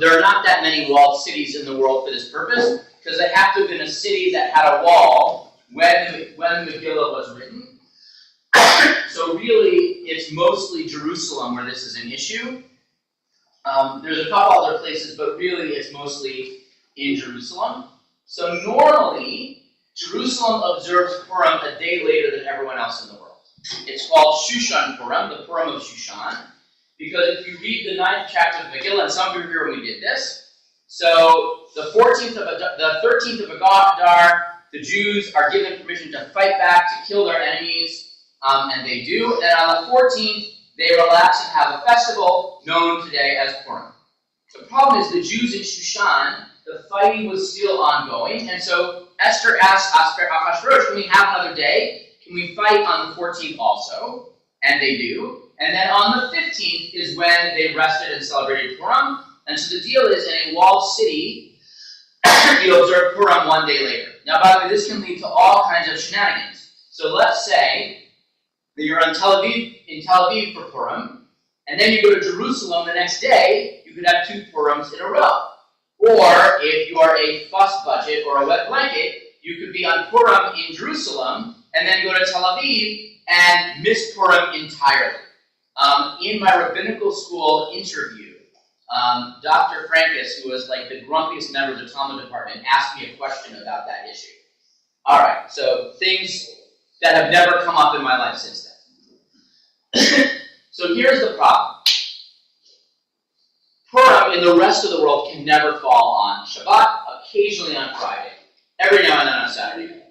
there are not that many walled cities in the world for this purpose, because they have to have been a city that had a wall when Megillah was written. So really, it's mostly Jerusalem where this is an issue. There's a couple other places, but really it's mostly in Jerusalem. So normally, Jerusalem observes Purim a day later than everyone else in the world. It's called Shushan Purim, the Purim of Shushan, because if you read the 9th chapter of Megillah, and some of you were here when we did this, so the 13th of Adar, the Jews are given permission to fight back, to kill their enemies, and they do. And on the 14th, they relax and have a festival known today as Purim. The problem is the Jews in Shushan, the fighting was still ongoing, and so Esther asked Ahasuerus, can we have another day? Can we fight on the 14th also? And they do. And then on the 15th is when they rested and celebrated Purim. And so the deal is, in a walled city, you observe Purim one day later. Now, by the way, this can lead to all kinds of shenanigans. So let's say that you're in Tel Aviv for Purim, and then you go to Jerusalem the next day, you could have 2 Purims in a row. Or, if you are a fuss budget or a wet blanket, you could be on Purim in Jerusalem, and then go to Tel Aviv and miss Purim entirely. In my rabbinical school interview, Dr. Frankus, who was like the grumpiest member of the Talmud department, asked me a question about that issue. All right, so things that have never come up in my life since then. So here's the problem. Purim in the rest of the world can never fall on Shabbat, occasionally on Friday, every now and then on Saturday.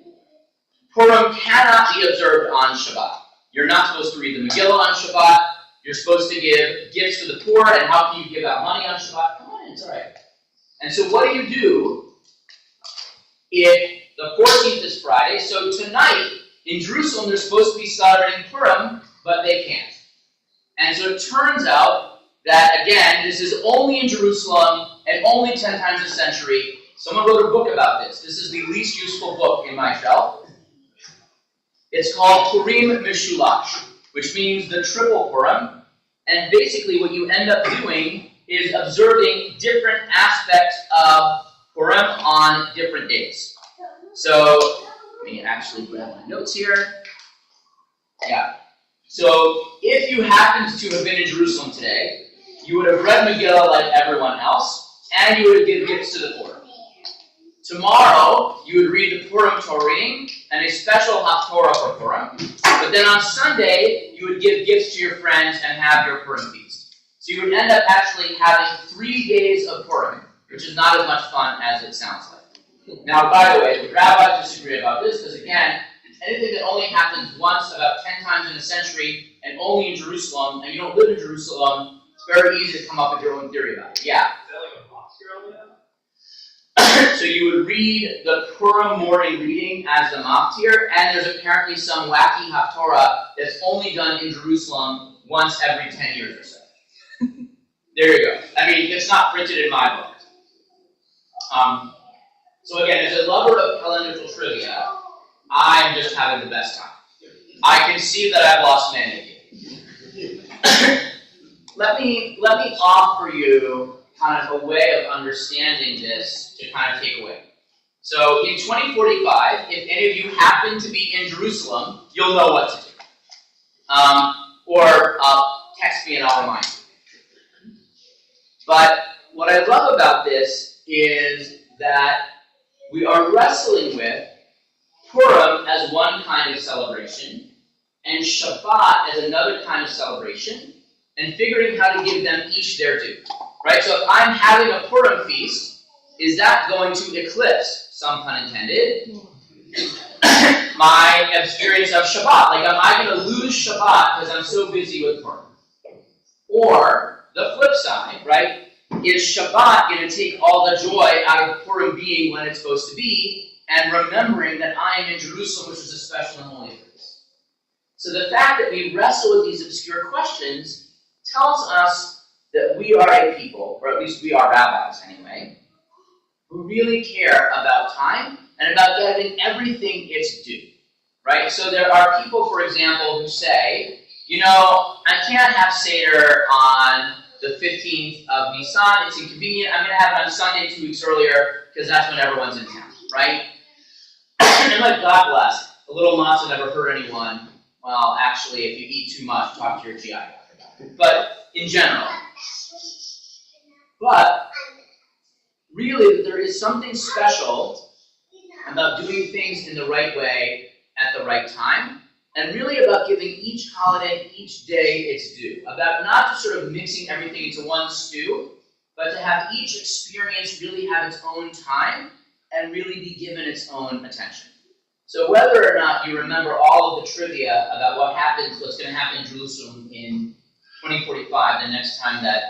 Purim cannot be observed on Shabbat. You're not supposed to read the Megillah on Shabbat. You're supposed to give gifts to the poor, and how can you give out money on Shabbat? Come on, it's all right. And so what do if the 14th is Friday? So tonight, in Jerusalem, they're supposed to be celebrating Purim, but they can't. And so it turns out that, again, this is only in Jerusalem and only 10 times a century. Someone wrote a book about this. This is the least useful book in my shelf. It's called Purim Mishulash, which means the triple Purim. And basically what you end up doing is observing different aspects of Purim on different days. So, let me actually grab my notes here. Yeah. So, if you happened to have been in Jerusalem today, you would have read Megillah like everyone else, and you would give gifts to the poor. Tomorrow, you would read the Purim Torah and a special Haftorah for Purim. But then on Sunday, you would give gifts to your friends and have your Purim feast. So you would end up actually having 3 days of Purim, which is not as much fun as it sounds like. Now, by the way, the rabbis disagree about this, because again, anything that only happens once about 10 times in a century, and only in Jerusalem, and you don't live in Jerusalem, it's very easy to come up with your own theory about it. Yeah? Is that like a box here on that? So you would read the Purim morning reading as the Maftir, and there's apparently some wacky Haftorah that's only done in Jerusalem once every 10 years or so. There you go. I mean, it's not printed in my book. So again, as a lover of calendrical trivia, I'm just having the best time. I can see that I've lost many of you. Let me offer you kind of a way of understanding this to kind of take away. So in 2045, if any of you happen to be in Jerusalem, you'll know what to do. Or text me and I'll remind you. But what I love about this is that we are wrestling with Purim as one kind of celebration and Shabbat as another kind of celebration, and figuring how to give them each their due. Right? So if I'm having a Purim feast, is that going to eclipse, some pun intended, my experience of Shabbat? Like, am I going to lose Shabbat because I'm so busy with Purim? Or the flip side, right? Is Shabbat going to take all the joy out of Purim being when it's supposed to be, and remembering that I am in Jerusalem, which is a special and holy place? So the fact that we wrestle with these obscure questions tells us that we are a people, or at least we are rabbis anyway, who really care about time and about getting everything its due. Right? So there are people, for example, who say, I can't have Seder on the 15th of Nisan. It's inconvenient. I'm going to have it on Sunday 2 weeks earlier because that's when everyone's in town, right? And like, God bless. A little matzah never hurt anyone. Well, actually, if you eat too much, talk to your GI doctor about it. But in general. But really, there is something special about doing things in the right way at the right time, and really about giving each holiday, each day its due. About not just sort of mixing everything into one stew, but to have each experience really have its own time and really be given its own attention. So whether or not you remember all of the trivia about what's going to happen in Jerusalem in 2045, the next time that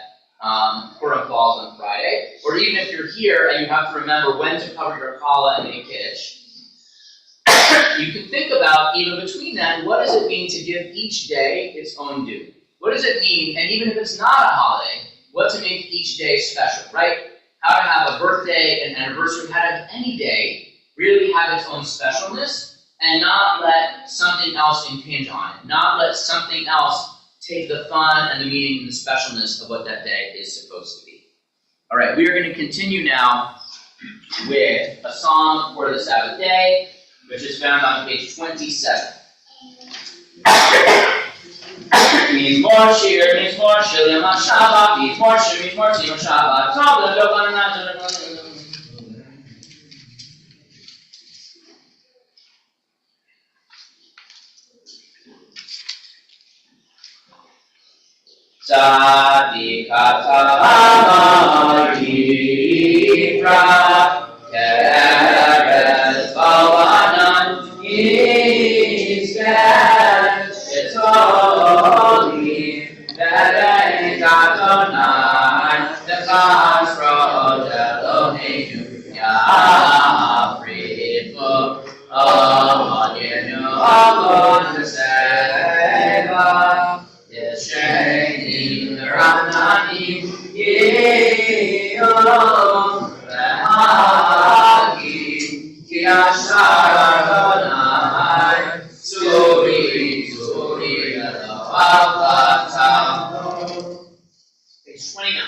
Purim falls on Friday, or even if you're here and you have to remember when to cover your challah and make kiddush, you can think about, even between that, what does it mean to give each day its own due? What does it mean, and even if it's not a holiday, what to make each day special, right? How to have a birthday, an anniversary, how to have any day really have its own specialness, and not let something else impinge on it. Not let something else take the fun and the meaning and the specialness of what that day is supposed to be. All right, we are going to continue now with a song for the Sabbath day, which is found on page 27. Means more cheer, means more shilim on Shabbat, means more cheer, means more cheer on Shabbat. Tzadikata Yifra Keres Bavanan Yisken Yitzoli Bereit Adonai Nechas Rod Eloheinu Yafrifu Avonu Avon Seva Yesheni Ramnani Yehom V'Hagi Ki Ashar Adonai Tzuri Tzuri Elohavata. Page 29.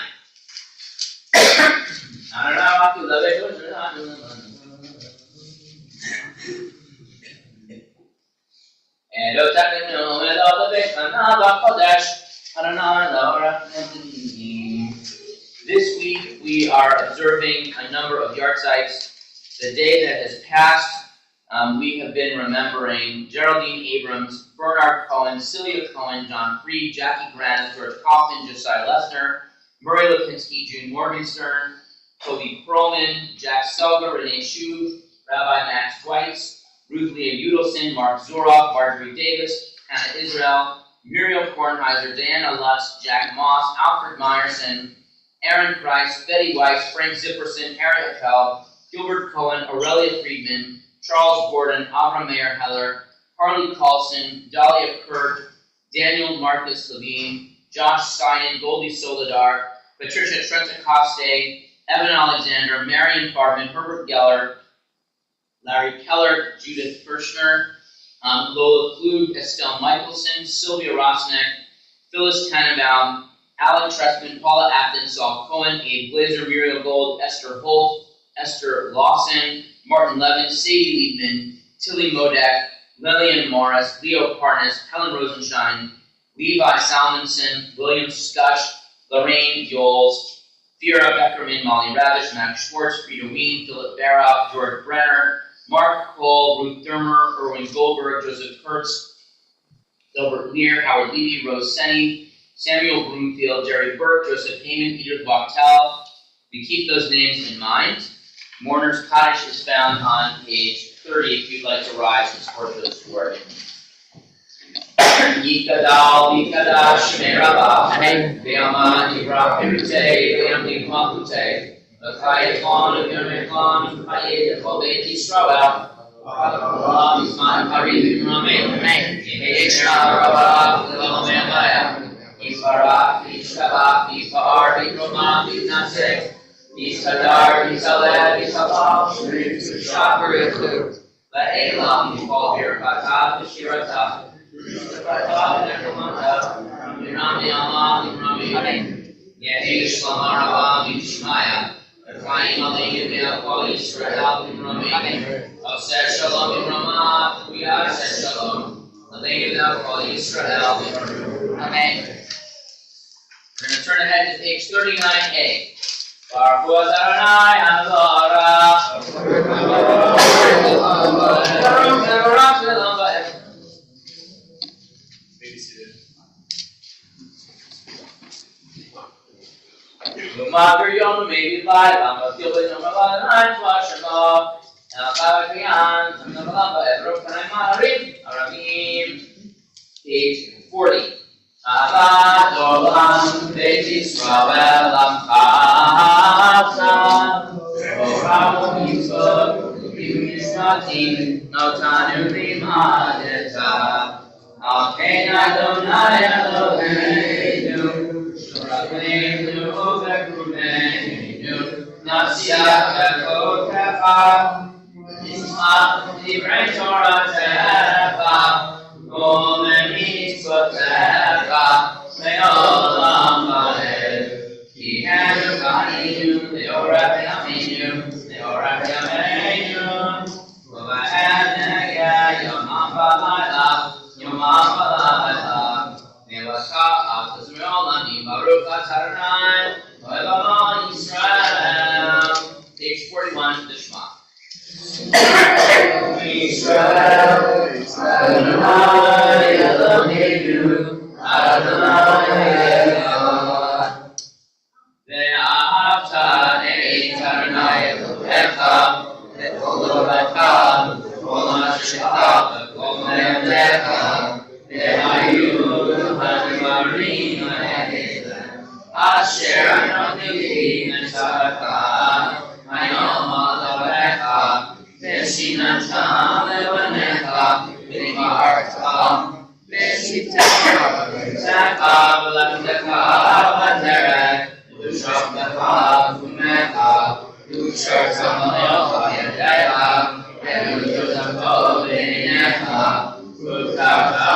This week we are observing a number of yahrzeits. The day that has passed, we have been remembering Geraldine Abrams, Bernard Cohen, Celia Cohen, John Freed, Jackie Grant, George Kaufman, Josiah Lesner, Murray Lipinski, June Morgenstern, Toby Perlman, Jack Selger, Renee Shuv, Rabbi Max Weitz, Ruth Leah Udelson, Mark Zoroff, Marjorie Davis, Hannah Israel, Muriel Kornheiser, Diana Lutz, Jack Moss, Alfred Meyerson, Aaron Price, Betty Weiss, Frank Zipperson, Harry Appel, Gilbert Cohen, Aurelia Friedman, Charles Gordon, Avram Meir Heller, Harley Carlson, Dahlia Kurt, Daniel Marcus Levine, Josh Steinen, Goldie Soledar, Patricia Trentacoste, Evan Alexander, Marion Farben, Herbert Geller, Larry Keller, Judith Kirshner, Lola Klug, Estelle Michelson, Sylvia Rosnick, Phyllis Tannenbaum, Alan Tressman, Paula Apton, Saul Cohen, Abe Glazer, Muriel Gold, Esther Holt, Esther Lawson, Martin Levin, Sadie Liebman, Tilly Modek, Lillian Morris, Leo Parnas, Helen Rosenstein, Levi Salmonson, William Scutch, Lorraine Yoles, Vera Beckerman, Molly Ravish, Max Schwartz, Frida Wien, Philip Baroff, George Brenner, Mark Cole, Ruth Dermer, Erwin Goldberg, Joseph Kurtz, Gilbert Lear, Howard Levy, Rose Senning, Samuel Broomfield, Jerry Burke, Joseph Heyman, Edith Wachtel. We keep those names in mind. Mourner's Cottage is found on page 30 if you'd like to rise and support those who are in. Yikadal, Yikadash, Shmerabah, Ve'ama, Ibra, Pirute, Ve'am, Nikmapute, L'chayekon, L'yomekon, L'chayek, L'chobet, Yisrael, L'chayekon, L'chayek, L'chayek, Yisrael, L'chayek, Yisbarach, Yishtabach, Yishbar, Yisromah, Yisnasek, Yishadar, Yishaleh, Yishabach, Yishapar, Yishu, La'elam, Yishbal, Yirkatav, Yishiratab, Yishratab, Yishratab, Yirami, Amam, Yirami, Yehish, Lamarabam, Yishmaya, Ephraim, Ali, Yirmiakol, Yisrael, Yirami, Oseh Shalom, Yirmah, Yaseh Shalom, Ali, Yirmiakol, Yisrael, Yirami. Amen. We're going to turn ahead to page 39a. Baruch Hu Adonai Hanorah. Maybe seated. Lumaker Yom Maybe Live. I'm a field with Yom Adonai Tvashema. Elchavakian. Tamnabalamba Evro Kanai Aramim. Page 40. Avat olam beit Yisrael amchasa Torah mitzvot u'mishpatim notanu limadeta Al ken Adonai Eloheinu Shorakeinu v'krumeinu Nasiach v'kotecha Nishmat divrei Toratecha Omen mitzvotecha Me'olam va'ed Ki hanu v'haninu Le'orach yaminu Le'orach yameinu V'va'ed negeh Yomam v'layla Yomam v'layla Me'lacha av tazme'olani Baruch Adonai Olam Yisrael. Page 41, the Shema. Yisrael, Adonai Eloheinu, Adonai Echad. Ve'ahavta et Adonai Elohecha, v'kol levacha, v'kol nafshecha, v'kol me'odecha, ve'hayu ha'dvarim ha'elah, asher anoti netzarcha, hayom alavecha, ve'shinata levanecha, ve'marta, ve'shitecha, v'techa, v'leftecha, v'terech, v'shoftecha, v'mecha, v'sharta malecha yadecha, v'u'yotacho v'einecha, v'u'karcha,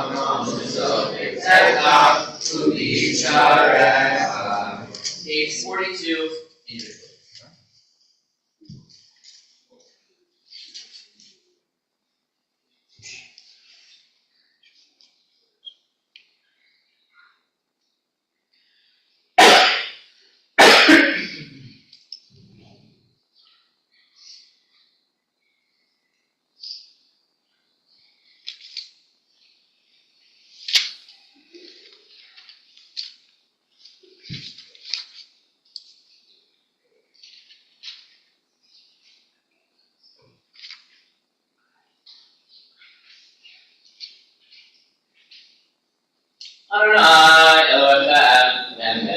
v'moshezo v'techa, v'yisharecha. Page 42, individual. Adonai Elohim, and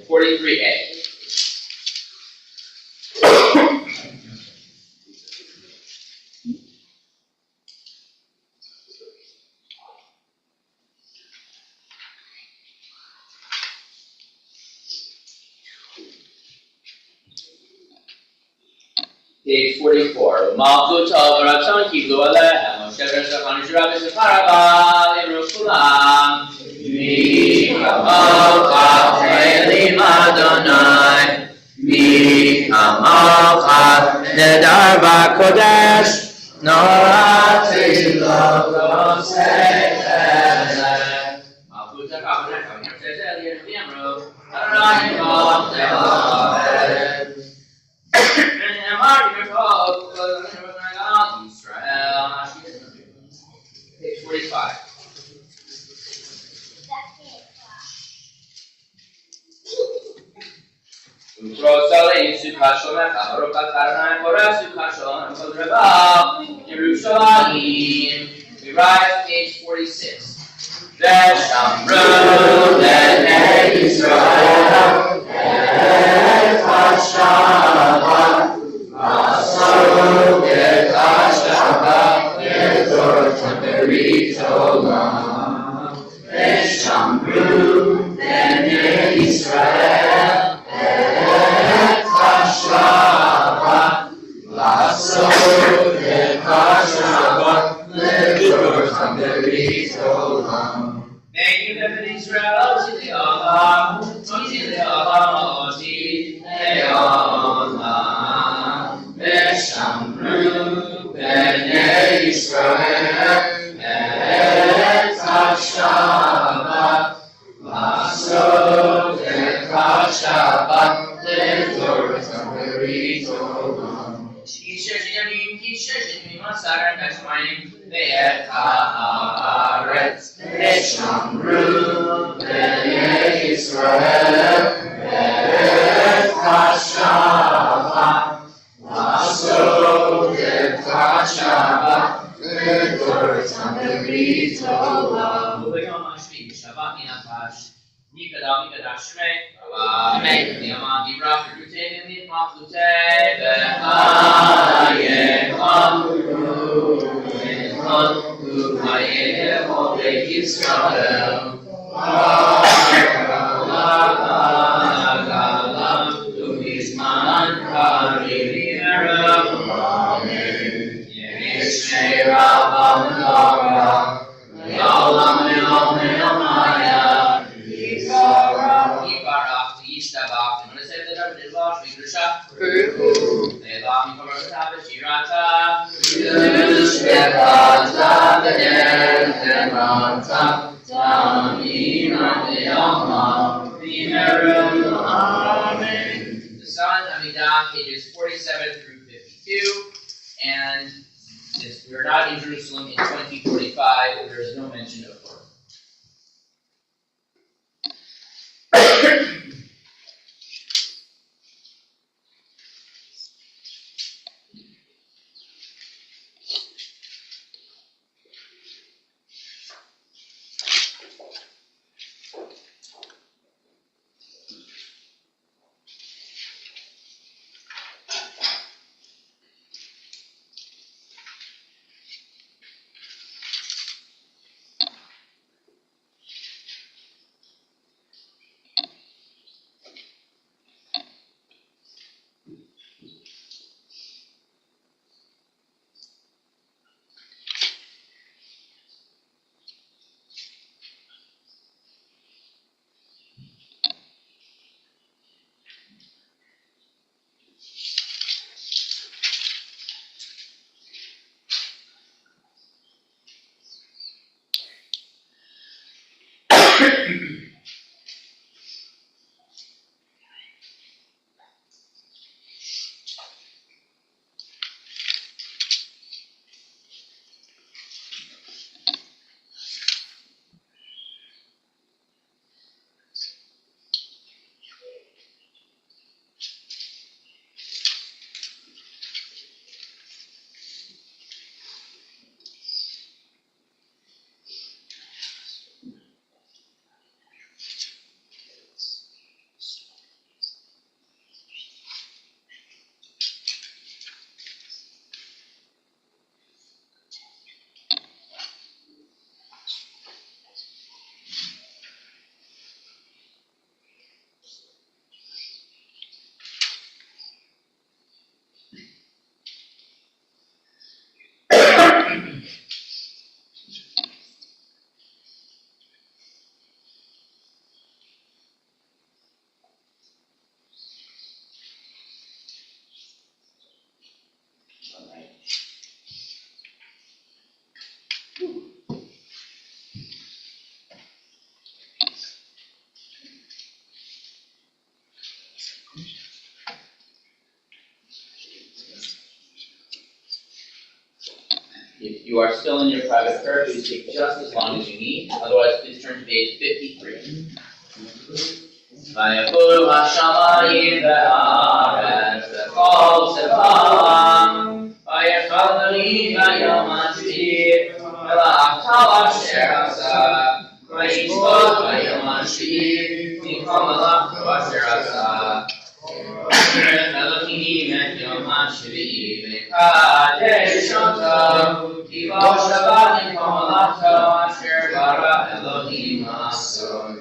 43a. Page 44. Malchut al Ratzon Kiblu Alehem, Moshe Reshachon Yisrael B'Sefarabah, Yimru Kulam. Mi Kamalcha Elim Adonai, Mi Kamalcha Nedar B'Kodesh, Norati Lo Seichele. Malchut HaKavaneh Kavim Shezel Yirmiyamru, Adonai Page 45. Rosalie Sukashona, Rokatana, Sukashona, Jerusalem. We rise, page 46. Veshamru, B'nai Israel, Ekashava, Masaru, Ekashava, Yetor Taberitolam. Veshamru, B'nai Israel, Ekashava, Masaru, Ekashava, Yetor Taberitolam. Thank you, Israel, to the Allah, Veshamru, B'nai Israel, Ekashava, Lasod, Ekashava, Letor Taberitolam. Kishashim, Masar, Kashmaim, Ve'et Veshamru, B'nai Israel, Ekashava, Lasod, Ekashava, Letor Taberitolam. Moving on, Shabbat Minatash, Nikadash Shmei, Amen. Yaman Dibrach, Rutain, and Nitmach Lutei, Ve'ayekam, Israel, The Son Amidah, pages 47 through 52, and since we are not in Jerusalem in 2045, there is no mention of Torah. If you are still in your private prayer, please take just as long as you need. Otherwise, please turn to page 53. Vayakulu hashamayim v'haaretz v'kol tzevaam vayachadli v'yom hashvi v'la'achal asher asa v'yitzvot v'yom hashvi v'kol malachto asher asa Elohim et yom hashvi v'kadesh oto Kivosh Shabbat v'kol malachto asher bara Elohim asor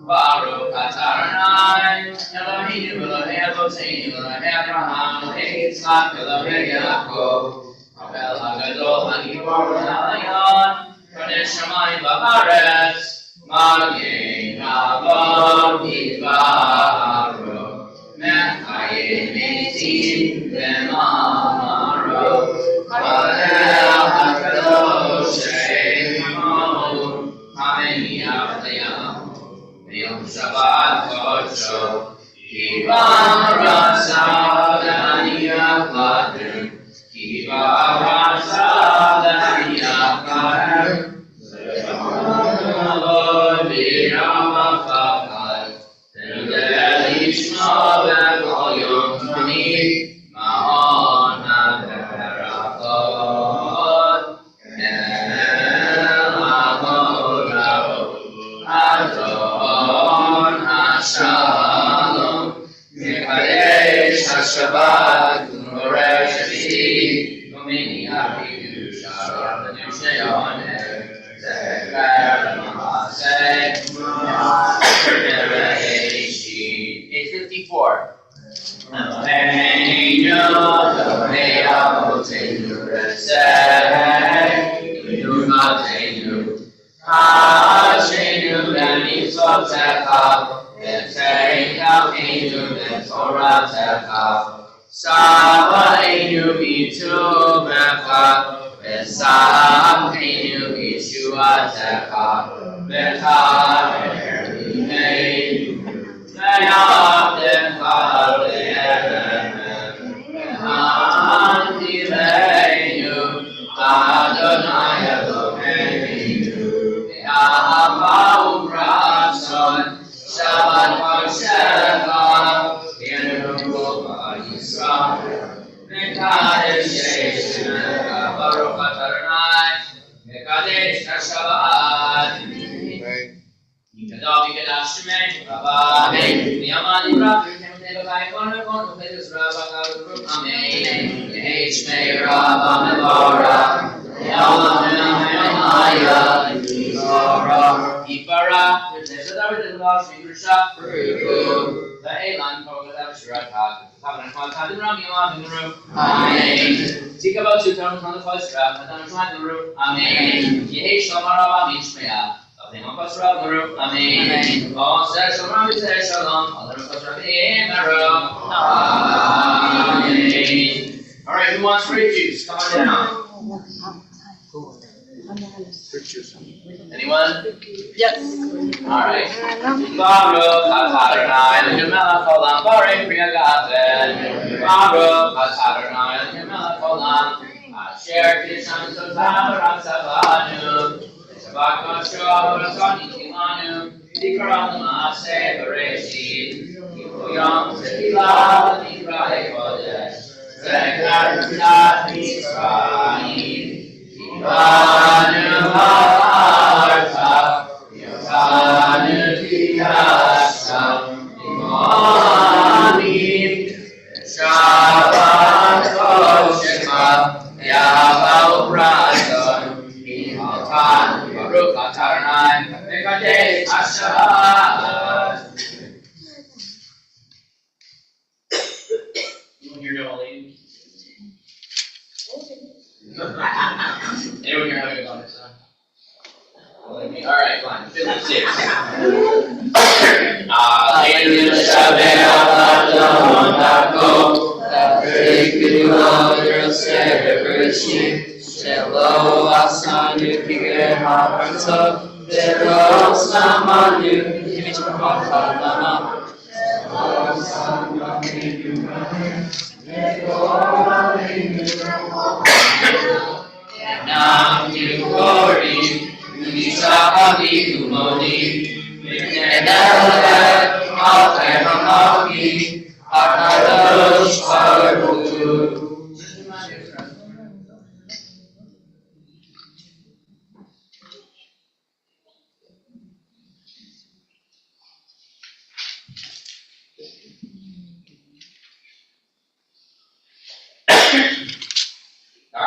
Baruch atah Adonai, Eloheinu Elohei Avotenu, Elohei Abraham, Elohei Yitzchak, Elohei Yaakov, Havel HaGadol HaGibor HaElyon, Konei Shamayim V'Haaretz, Magen Avot Yitbaruch, Mechayei Metim V'Mamaro, Havel HaKadosh She'emo, Hameni Avlayam. Yom Shabbat Kodsho, Kiva Rasa Daniya Klater, Kiva Rasa Daniya Klater, Lord Virama Fakal, Tendel Ishma Bekol Yom Kami, Mahon HaBerakot, El HaMorah, Adon HaShalom, Mekadesh HaShabbat, Umoresh Shvi, Domini Avidu Sharot Nushayonet, Zecher Mahaseh, Mereishi. Page 54. Eloheinu, Elohei Avotenu, Reseh, Yumatenu, Hashenu v'mitzvotecha, v'teikainu v'toratecha, Savainu b'tuvecha, v'samkeinu b'yeshuatecha, v'taher limeinu, v'yavdecha le'erehem, v'hantileinu, Adonai Eloheinu, Ahava u'ratzon, Shabbat v'shecha, Yenuhu v'Yisrael, Mekadesh Yeshua, Baruch Adonai, Mekadesh HaShabbat. Yikadav Yikadash Shemei, Rabba, Yaman Yirah, Yikadav Yikon Yikon, Yikadav Rabba, Amen. Yehi Shmei Rabba Mevorah, Elohim Hayah, Yisrael, Yipara, Yisrael, Yisrael, Yisrael, Ve'elan Kogadav Shirakat, Tavan Shmat Ram Yom Guru, Amen. Tikabot Sutam from the first draft, Tavan Shmat Guru, Amen. Yehi Shomar Rabba Mishmea. Guru, Amen. All says Shalom, we say Shalom. All the Amen. All right, who wants fruit juice? Come on down. Anyone? Yes. All right. Baruch atah Adonai Eloheinu melech haolam borei pri hagafen. Baruch atah Adonai Eloheinu melech haolam asher kiddushanu totav v'ratzavanu. Vakashua Rasani Kilanu, Dikaram Maase Bereshit, Kikoyam Sekila, Nikrai Kodesh, Zekar Kudat Mitzrayim, Kivanu Ha'arta, Yotanu Kiyasham, Imonim, Shabbat Koshema, Yahal Radon, Imaltan, Baruch Adonai, Mekadesh HaShabbat. Anyone here know a lady? Anyone here having a bonus? Alright, fine. 56. Aleinu Shabbat Adon Dako, Afrikulu Yosef Bereshit, Shelo Asanu Kigeh HaArtza, Vero Samanu, Yimich B'Machalama, Shelo Asanu Kigeh HaArtza,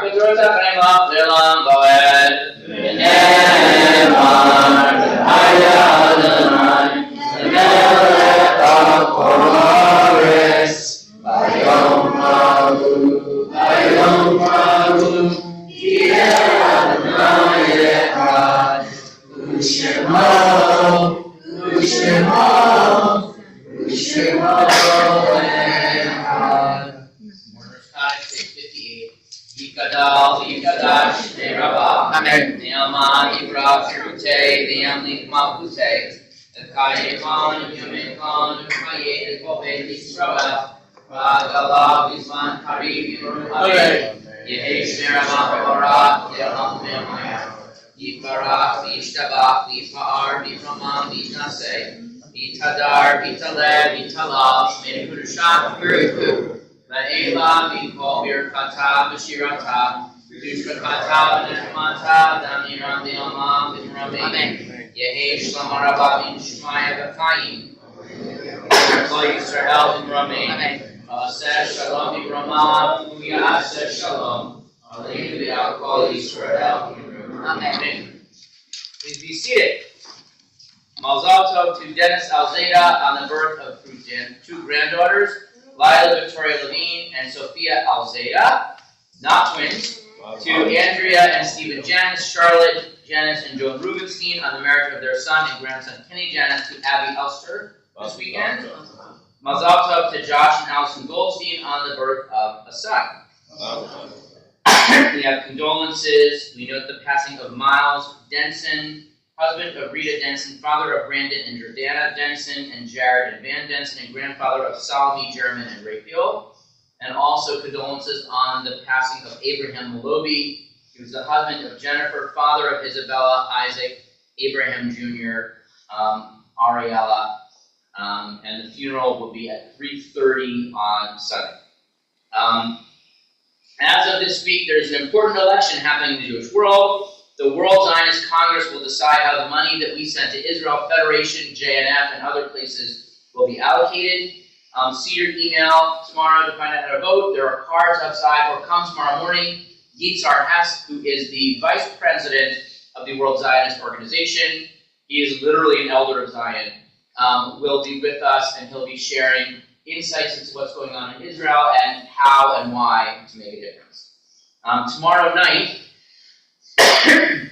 Akadrota Prema Lelam Boed. Mourners Cottage, page 58. Yikadal, Yikadash, Neraba, Neaman, Ibra, Kirute, Neamli, Mapute, Kayeman, Yumekan, Kaye, Kobe, Israel, Ragala, Bisman, Karib, Yurumare, Yehesh, Nerama, Barak, Yelam, Nemaya, Yibarak, Yishtabak, Yifar, Yiframam, Yitnase, Yitadar, Yitaleb, Yitalab, Menkurushat, Kuriku. La'ela b'kol birkata b'shirata b'shirata b'neshmata d'amiram d'ilmam b'nramim yehesh lamarabah b'nishmaya b'chayim Kol Yisrael b'nramim Aseh shalom b'ramah Yaseh shalom Aleinu b'al kol Yisrael Amen. Please be seated. Mazal tov to Dennis Alzada on the birth of two granddaughters, Lila Victoria Levine and Sophia Alzada, not twins, to Andrea and Stephen Janice, Charlotte Janice and Joan Rubenstein on the marriage of their son and grandson Kenny Janice to Abby Elster this weekend. Mazal tov to Josh and Allison Goldstein on the birth of a son. We have condolences. We note the passing of Miles Denson, husband of Rita Denson, father of Brandon and Jordana Denson, and Jared and Van Denson, and grandfather of Salome, Jeremy, and Raphael. And also condolences on the passing of Abraham Malobi. He was the husband of Jennifer, father of Isabella, Isaac, Abraham Jr., Ariella. And the funeral will be at 3:30 on Sunday. As of this week, there's an important election happening in the Jewish world. The World Zionist Congress will decide how the money that we sent to Israel Federation, JNF, and other places will be allocated. See your email tomorrow to find out how to vote. There are cards outside, or come tomorrow morning. Yitzhar Hess, who is the vice president of the World Zionist Organization, he is literally an elder of Zion, will be with us, and he'll be sharing insights into what's going on in Israel and how and why to make a difference. Tomorrow night,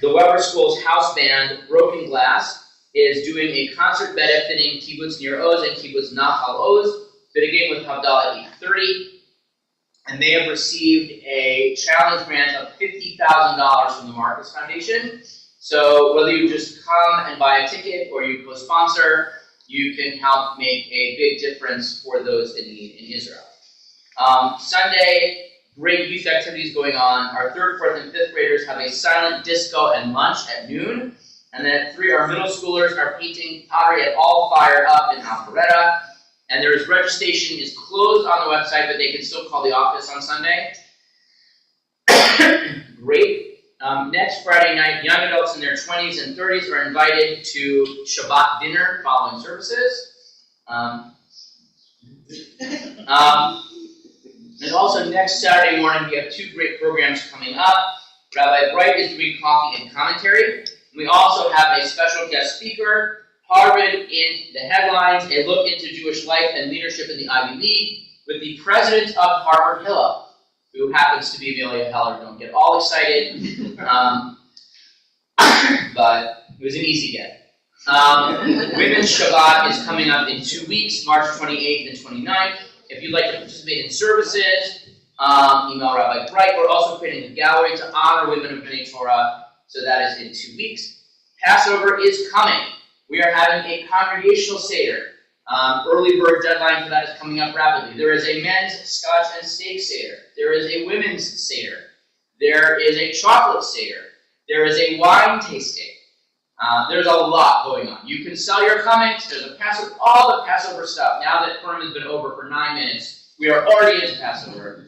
the Weber School's house band, Broken Glass, is doing a concert benefiting Kibbutz Nir Oz and Kibbutz Nahal Oz, beginning with Havdalah 8:30, and they have received a challenge grant of $50,000 from the Marcus Foundation. So whether you just come and buy a ticket or you co-sponsor, you can help make a big difference for those in need in Israel. Sunday, great youth activities going on. Our 3rd, 4th, and 5th graders have a silent disco and lunch at noon. And then at 3, our middle schoolers are painting pottery at All Fire Up in Alpharetta. And registration is closed on the website, but they can still call the office on Sunday. Great. Next Friday night, young adults in their 20s and 30s are invited to Shabbat dinner following services. And also next Saturday morning, we have 2 great programs coming up. Rabbi Bright is doing coffee and commentary. We also have a special guest speaker, Harvard in the headlines, a look into Jewish life and leadership in the Ivy League, with the president of Harvard Hillel, who happens to be Amelia Heller. Don't get all excited, but it was an easy get. Women's Shabbat is coming up in 2 weeks, March 28th and 29th. If you'd like to participate in services, email Rabbi Bright. We're also creating a gallery to honor women of B'nai Torah, so that is in 2 weeks. Passover is coming. We are having a congregational Seder. Early bird deadline for that is coming up rapidly. There is a men's scotch and steak Seder. There is a women's Seder. There is a chocolate Seder. There is a wine tasting. There's a lot going on. You can sell your comments. There's a Passover, all the Passover stuff. Now that Purim has been over for 9 minutes, we are already into Passover.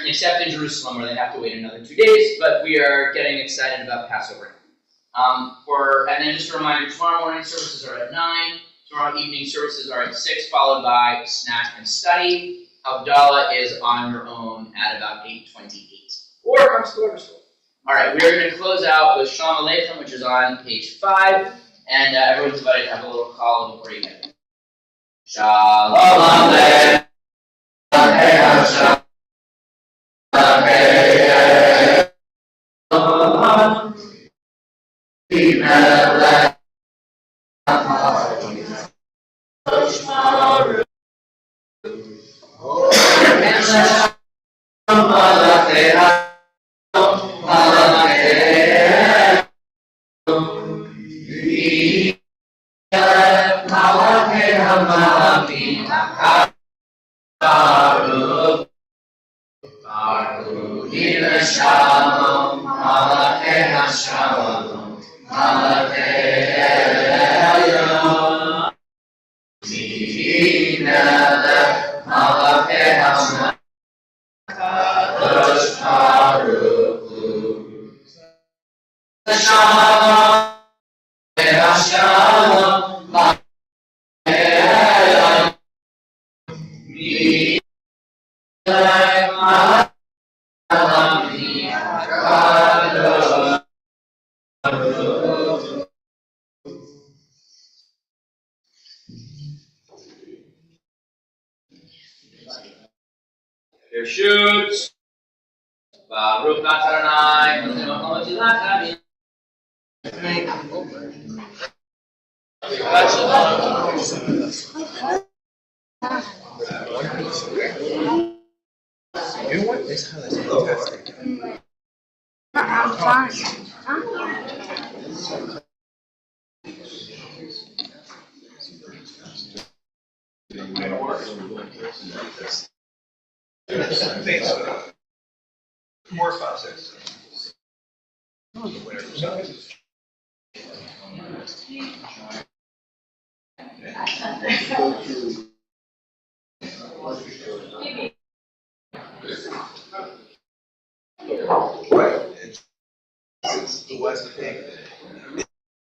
Except in Jerusalem, where they have to wait another 2 days, but we are getting excited about Passover. And then just a reminder, tomorrow morning services are at 9. Tomorrow evening services are at 6, followed by snack and study. Havdalah is on your own at about 8:28. Or come to the school. All right, we are going to close out with Shalom Aleichem, which is on page 5, and everyone's invited to have a little call before you get. Shalom Aleichem. Your shoots. Baruch Adonai, You know what? This color is fantastic. I'm fine. More process.